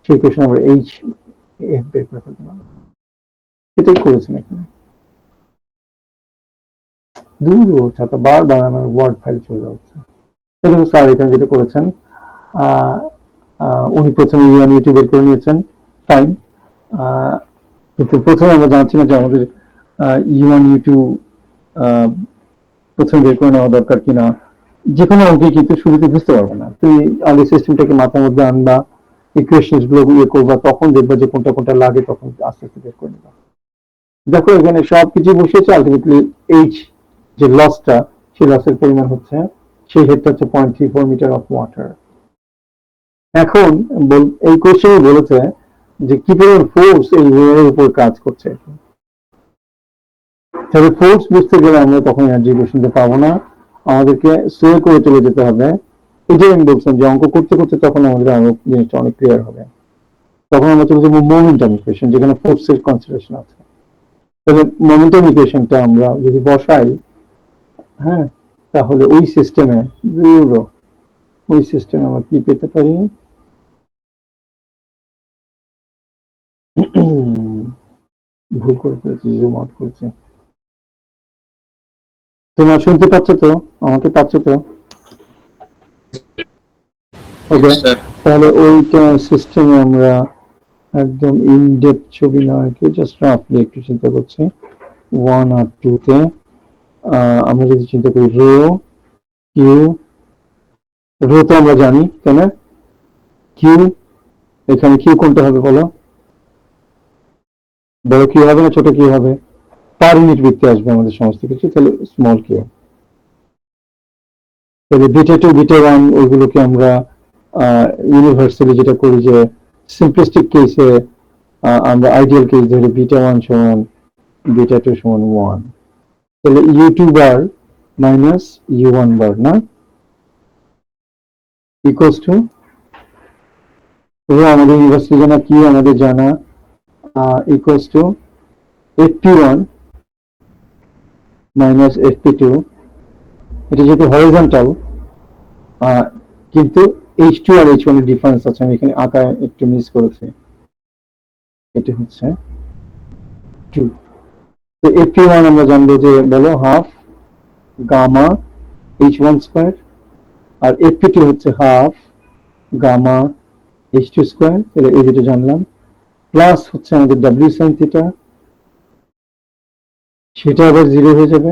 S1: সেই ইকুয়েশন আমরা HF বের করে ফেলতে পারবো। এটাই করেছেন এখানে। দূর ছাতা, বারবার আমার ওয়ার্ড ফাইল চলে যাচ্ছে। এটা স্যার এখানে যেটা করেছেন, উনি প্রথমে U1 U2 বের করে নিয়েছেন, ফাইন। কিন্তু প্রথমে আমরা জানছি না যে আমাদের U1 U2 প্রথমে বের করে নেওয়া দরকার কিনা। যে কোনো অঙ্কে কিন্তু শুরুতে বুঝতে পারবে না, তুই আগে সিস্টেমটাকে মাথার মধ্যে আনবা, ইকুয়েশনস গুলো ইয়ে করবা, তখন দেখবা যে কোনটা কোনটা লাগে, তখন আস্তে আস্তে বের করে নিবা। দেখো এখানে সবকিছু বসেছে, আলটিমেটলি এইচ যে লসটা, সেই লসের পরিমাণ হচ্ছে, সেই হেডটা হচ্ছে 0.34 মিটার অফ ওয়াটার। এখন এই কোশ্চেনে বলেছে যে কি পরিমাণ ফোর্স এই ওয়্যারের উপর কাজ করছে। তাহলে ফোর্স বুঝতে গেলে আমরা তখন এনার্জি ইকুয়েশনটা পাবো না, আমাদেরকে স্লো করে চলে যেতে হবে। এটাই আমি বলছিলাম যে অঙ্ক করতে করতে তখন আমাদের আরো জিনিসটা অনেক ক্লিয়ার হবে। তখন আমরা চলে যাবো মোমেন্টাম ইকুয়েশন, যেখানে ফোর্সের কনসিডারেশন আছে। তাহলে মোমেন্টাম ইকুয়েশনটা আমরা যদি বসাই, হ্যাঁ, তাহলে ওই সিস্টেমে আমরা কি পেতে পারি? ভুল করে ফেলেছি, জুম আউট করেছি। তোমরা শুনতে পাচ্ছ তো? আমাকে পাচ্ছ তো? ওকে, তাহলে ওইটা সিস্টেমে আমরা একদম ইনডেপথ ছবি না আঁকে জাস্ট রাফলি একটু চিন্তা করছি। 1 আর 2 তে আমরা যদি চিন্তা করি রো তো আমরা জানি, তাই না? কিউ, এখানে কিউ কোনটা হবে বলো? বড় কিউ হবে না ছোট কিউ হবে? পার ইউনিট বৃত্তে আসবে আমাদের সমস্ত কিছু, তাহলে স্মল কিউ। তাহলে বিটা 2 বিটা 1 ওইগুলোকে আমরা ইউনিভার্সালি যেটা করি যে সিম্পলিস্টিক কেসে আমরা আইডিয়াল কেস ধরে বিটা 1 সমান বিটা 2 সমান 1, তাহলে u2 বার মাইনাস u1 বার না ইকুয়ালস টু আমাদের ইউনিভার্সিটি জানা, কি আমাদের জানা, equals to fp1 minus fp2। এটা যেহেতু হরিজন্টাল, কিন্তু h2 আর h1 এর ডিফারেন্স আছে, আমি এখানে আঁকা একটু মিস করেছি, এটা হচ্ছে 2। তো fp1 আমরা জানবো যে বলো হাফ গামা h1 স্কয়ার, আর fp2 হচ্ছে হাফ গামা h2 স্কয়ার, তাহলে এই দুটো জানলাম। প্লাস হচ্ছে আমাদের w sin থিটা, সেটা আবার 0 হয়ে যাবে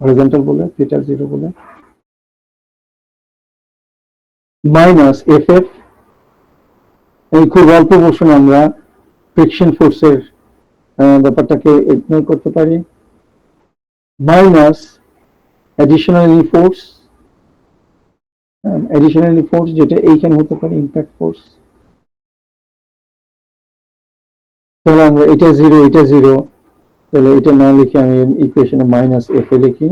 S1: হরিজন্টাল বলে, থিটা 0 বলে, মাইনাস ff, এই খুব অল্প পোর্শন আমরা ফ্রিকশন ফোর্সের ব্যাপারটাকে ইগনোর করতে পারি, মাইনাস অ্যাডিশনাল ফোর্স যেটা এইখানে হতে পারে ইম্প্যাক্ট ফোর্স। তাহলে আমরা এটা 0, তাহলে এটা না লিখে আমি ইকুয়েশনে মাইনাস এফ এ লিখি।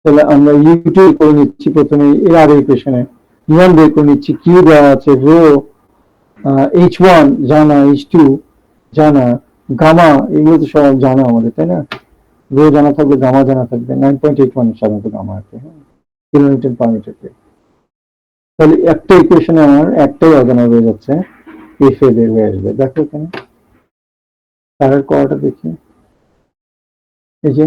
S1: তাহলে আমরা u2 করে নিচ্ছি প্রথমে, এর আগে ইকুয়েশনে u1 বের করে নিচ্ছি, কিউ দেওয়া আছে, রো h1 জানা, h2 জানা, গামা এগুলো তো সব জানা আমাদের, তাই না? রো জানা থাকবে, গামা জানা থাকবে, 9.81 সাধারণত গামা আছে, কিলোমিটার পার মিটারকে। তাহলে একটা ইকুয়েশনে আমার একটাই অজানা রয়ে যাচ্ছে, এফ এ বের হয়ে আসবে। দেখো এখানে তারের করাটা দেখি, এই যে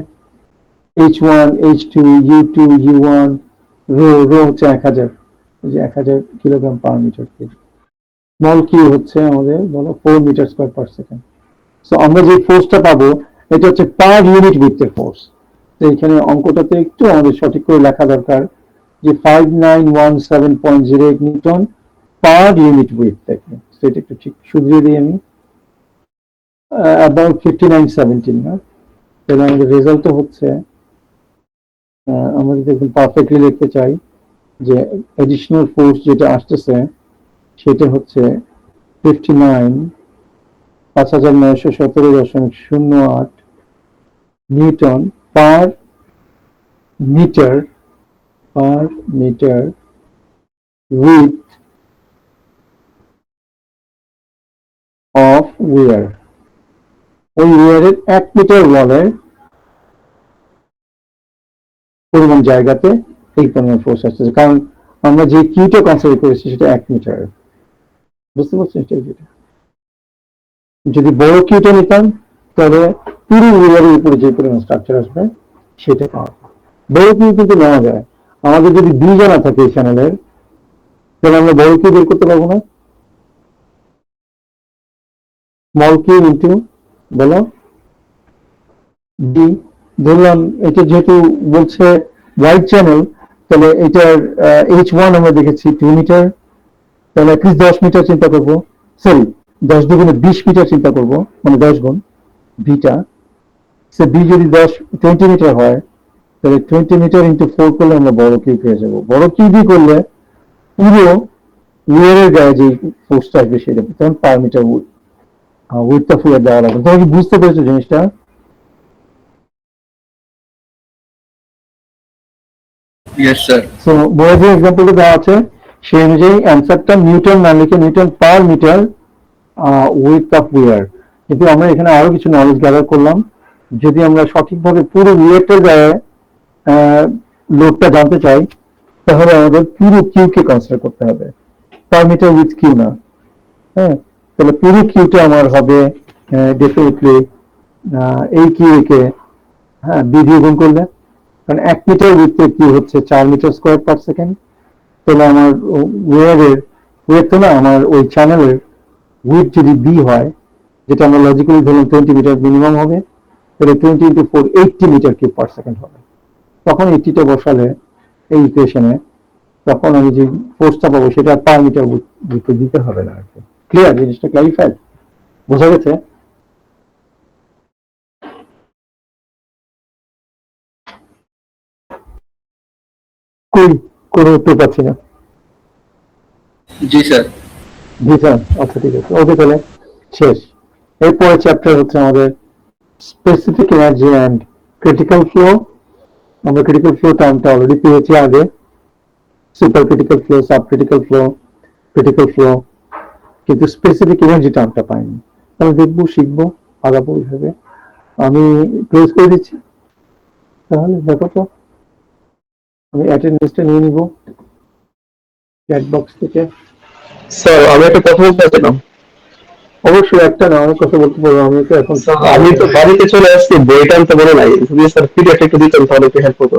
S1: h1 h2 u2 u1, rho হচ্ছে 1000, এই যে 1000 kilogram per metre cube. Small Q হচ্ছে আমাদের বলো 4 metre square per second. So আমরা যে ফোর্সটা পাবো এটা হচ্ছে পার ইউনিট বৃত্তের ফোর্স। তো এখানে অঙ্কটাতে একটু আমাদের সঠিক করে লেখা দরকার যে 5917.08 নিউটন পার ইউনিট উইথ থেকে, সেটা একটু ঠিক শুধরিয়ে দিই আমি, অ্যাবাউট 5917 না। তাহলে আমাদের রেজাল্ট হচ্ছে, আমরা যদি একদম পারফেক্টলি লিখতে চাই যে অ্যাডিশনাল ফোর্স যেটা আসতেছে সেটা হচ্ছে 5917.08 newton per metre width of weir. ওই ওয়্যারের 1 মিটার ওয়ালের পরিমাণ জায়গাতে এই পরিমাণ ফোর্স আসতেছে, কারণ আমরা যে কিউটা কনসিডার করেছি সেটা 1 মিটার। বুঝতে পারছেন? যদি বড় কিউটা নিতাম তাহলে পুরো ওয়্যারের উপরে যে পরিমাণ স্ট্রাকচার আসবে সেটা পাওয়া যায়। বড় কিউ কিন্তু নেওয়া যায়, আমাদের যদি 2 জানা থাকে এই চ্যানেলের, তাহলে আমরা বড় কিউ বের করতে পারবো না। স্মল কিউ ইন্টু বলো ডি, ধরলাম এটা যেহেতু বলছে ওয়াইড চ্যানেল, তাহলে এটার h1 আমরা দেখেছি 2 মিটার, তাহলে অ্যাটলিস্ট 10 মিটার চিন্তা করবো, সরি 10 দুগুণে 20 মিটার চিন্তা করবো, মানে 10 গুণ বিটা সে বি যদি 20 মিটার হয়, তাহলে 20 মিটার ইন্টু 4 করলে আমরা বড় কিউ পেয়ে যাবো। বড় কিউবই করলে পুরো ওয়ারের গায়ে যে ফোর্সটা আসবে সেটা তখন পার মিটার উইথটা ফুলে দেওয়া লাগবে। তোমরা কি বুঝতে পেরেছো জিনিসটা?
S3: Yes, sir.
S1: সো বড় যে এক্সাম্পলটা দেওয়া আছে সেই অনুযায়ী অ্যান্সারটা নিউটন না লিখে newton per metre width of weir. কিন্তু আমরা এখানে আরো কিছু নলেজ গ্যাদার করলাম। যদি আমরা সঠিকভাবে পুরো উইয়ারটার গায়ে লোডটা জানতে চাই, তাহলে আমাদের পুরো কিউকে কনসিডার করতে হবে, পার মিটার উইথ কিউ না। হ্যাঁ, তাহলে পুরো কিউটা আমার হবে ডেফিনেটলি এই কিউ কে হ্যাঁ বি দিয়ে গুণ করলে, কারণ 1 মিটার উইথে কিউ হচ্ছে 4 মিটার স্কোয়ার পার সেকেন্ড। তাহলে আমার ওয়ারের ওয়েট তো না, আমার ওই চ্যানেলের উইথ যদি বি হয়, যেটা আমরা লজিক্যালি ধরলাম 20 মিটার মিনিমাম হবে, তাহলে 20 into 4 80 metre cube per second হবে। তখন 80টা বসালে এই ইকুয়েশনে, তখন আমি যে ফোর্সটা পাবো সেটা পার মিটার উইথে দিতে হবে না আর কি। ক্লিয়ার? জিনিসটা ক্লারিফাইড? বোঝা গেছে? কই কোনো উত্তর পাচ্ছি না।
S3: जी सर।
S1: জি স্যার, আচ্ছা ঠিক আছে, ওকে তাহলে শেষ। এরপরে চ্যাপ্টার হচ্ছে আমাদের specific energy and critical flow. আমরা ক্রিটিক্যাল ফ্লো টার্মটা অলরেডি পেয়েছি আগে, super critical flow, sub critical flow, কিন্তু স্পেসিফিক এনার্জি টার্মটা পাইনি। আমরা দেখবো, শিখবো, আলাপো এইভাবে। আমি ক্লোজ করে দিচ্ছি, তাহলে দেখো তো আমি অ্যাটেন্ডেন্সটা নিয়ে নিব চ্যাট বক্স থেকে।
S2: স্যার আমি একটা কথা বলতে চাইছিলাম।
S1: অবশ্যই, একটা না অনেক কথা বলতে পারবো। আমি তো এখন
S2: আমি তো বাড়িতে চলে আসছি, বইটা আনতে বলে নাই, যদি স্যার পিডিএফ একটু দিতেন তাহলে একটু হেল্প হতো।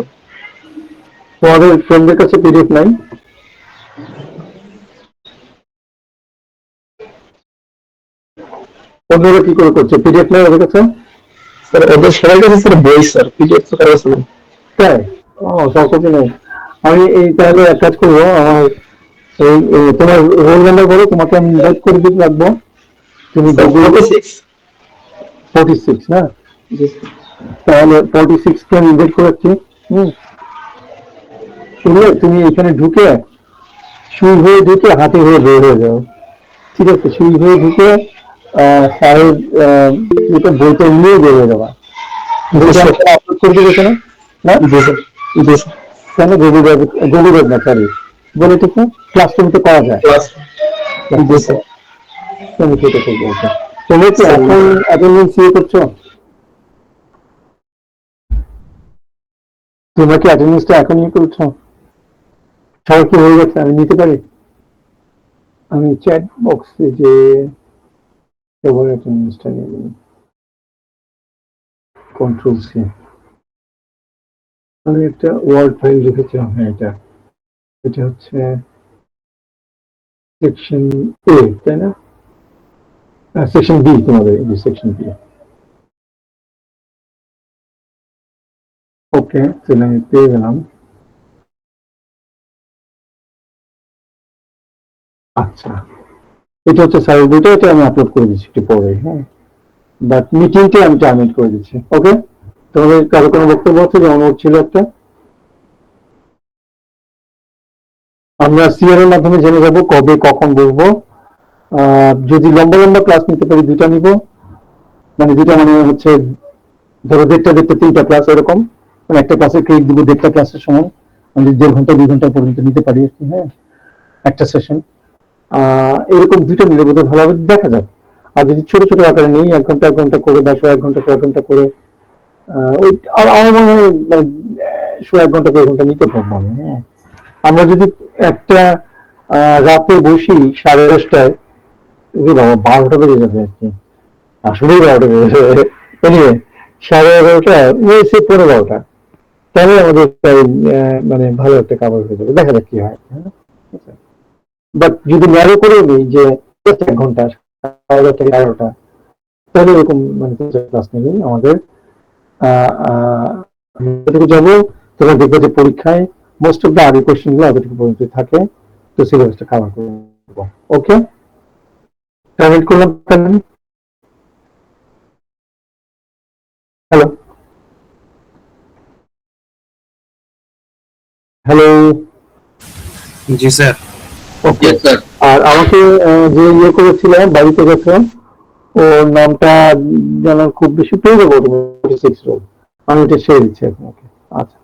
S1: তোমাদের ফ্রেন্ডদের কাছে পিডিএফ নাই? অন্যরা কি করে করছে? পিডিএফ নাই ওদের কাছে?
S2: স্যার ওদের সবার কাছে স্যার বই, স্যার পিডিএফ তো কারো কাছে নেই।
S1: তাই? ও, সব কাছে নেই। আমি এই তাহলে এক কাজ করবো, আমার তোমার রোল নাম্বার বলো, তোমাকে আমি ইনভাইট করে দিতে রাখবো। তুমি গুগল
S2: 46।
S1: 46 না?
S2: জি
S1: তাহলে 46 কে আমি ইনভাইট করাচ্ছি। শুনলে তুমি এখানে ঢুকে শুই হয়ে ঢুকে হাতে হয়ে বের হয়ে যাও। ঠিক আছে? শুই হয়ে ঢুকে স্যারের যেটা বইটা নিয়ে বের হয়ে যাবা।
S2: স্যার।
S1: আপলোড করে দেবে এখানে না?
S2: জি স্যার। জি স্যার।
S1: কেন গুগল ড্রাইভ না, সরি বলে ঠিক না, ক্লাসরুম তো করা যায়।
S2: ক্লাস। জি স্যার।
S1: তুমি সেটা করবো। ওকে, তুমি কি এখন অ্যাটেন্ডেন্স ইয়ে করছো? তোমরা কি অ্যাটেন্ডেন্সটা এখন ইয়ে করছো? সবার কি হয়ে গেছে? আমি নিতে পারি? আমি চ্যাট বক্সে যে সবার অ্যাটেন্ডেন্সটা নিয়ে নিই, কন্ট্রোল সি। আমি একটা ওয়ার্ড ফাইল রেখেছিলাম। হ্যাঁ, এটা এটা হচ্ছে সেকশন এ, তাই না? সেকশন বি, তোমাদের সেকশন বি। ওকে, তাহলে আমি পেয়ে গেলাম। আচ্ছা, এটা হচ্ছে স্যারের বইটা, এটা আমি আপলোড করে দিচ্ছি একটু পরে। হ্যাঁ, বাট মিটিংটা আমি টার্মিনেট করে দিচ্ছি। ওকে, তোমাদের কারো কোনো বক্তব্য আছে? যেমন ওর ছিল একটা, আমরা সিআর এর মাধ্যমে জেনে যাবো কবে কখন বসবো। যদি লম্বা লম্বা ক্লাস নিতে পারি দুটা নিব, মানে দুটা মানে হচ্ছে ধরো 1.5 ক্লাস এরকম, মানে একটা ক্লাসে ক্রেডিট দিব 1.5 ক্লাসের সময়, আমি 1.5 ঘন্টা 2 ঘন্টা পর্যন্ত নিতে পারি আর কি। হ্যাঁ, একটা সেশন এরকম দুটো নিলে বোধহয় ভালোভাবে দেখা যাক। আর যদি ছোট ছোট আকারে নেই, 1 ঘন্টা করে বা 1.5 ঘন্টা 1.5 ঘন্টা করে, ওই আমার মনে হয় মানে 1.5 ঘন্টা 1.5 ঘন্টা নিতে পারবো আমি। হ্যাঁ, আমরা যদি একটা রাতে বসি 10:30টায়, বাবা 12টা বেজে যাবে আর কি, আসলেই 12টা বেজে যাবে। এনিওয়ে 11:30 ওই সে 12:15, তাহলে আমাদের মানে ভালো একটা কাভার হয়ে যাবে। দেখা যাক কি হয়। বাট যদি ন্যারো করে নিই যে 1 ঘন্টা 11:30 থেকে 11টা, তাহলে এরকম মানে ক্লাস নেই আমাদের। যতটুকু যাবো তোমরা দেখবে যে পরীক্ষায় মোস্ট অফ দ্য আগের কোয়েশ্চেন গুলো এতটুকু পর্যন্ত থাকে, তো সিলেবাসটা কাভার করবো। ওকে, পেমেন্ট করলাম। হ্যালো। হ্যালো।
S4: জি স্যার।
S1: ওকে।
S3: Yes, sir.
S1: আর আমাকে যে ইয়ে করেছিল বাড়িতে গেছে, ওর নামটা যেন খুব বেশি পেয়ে যাবো, আমি এটা ছেড়ে দিচ্ছি আপনাকে। আচ্ছা।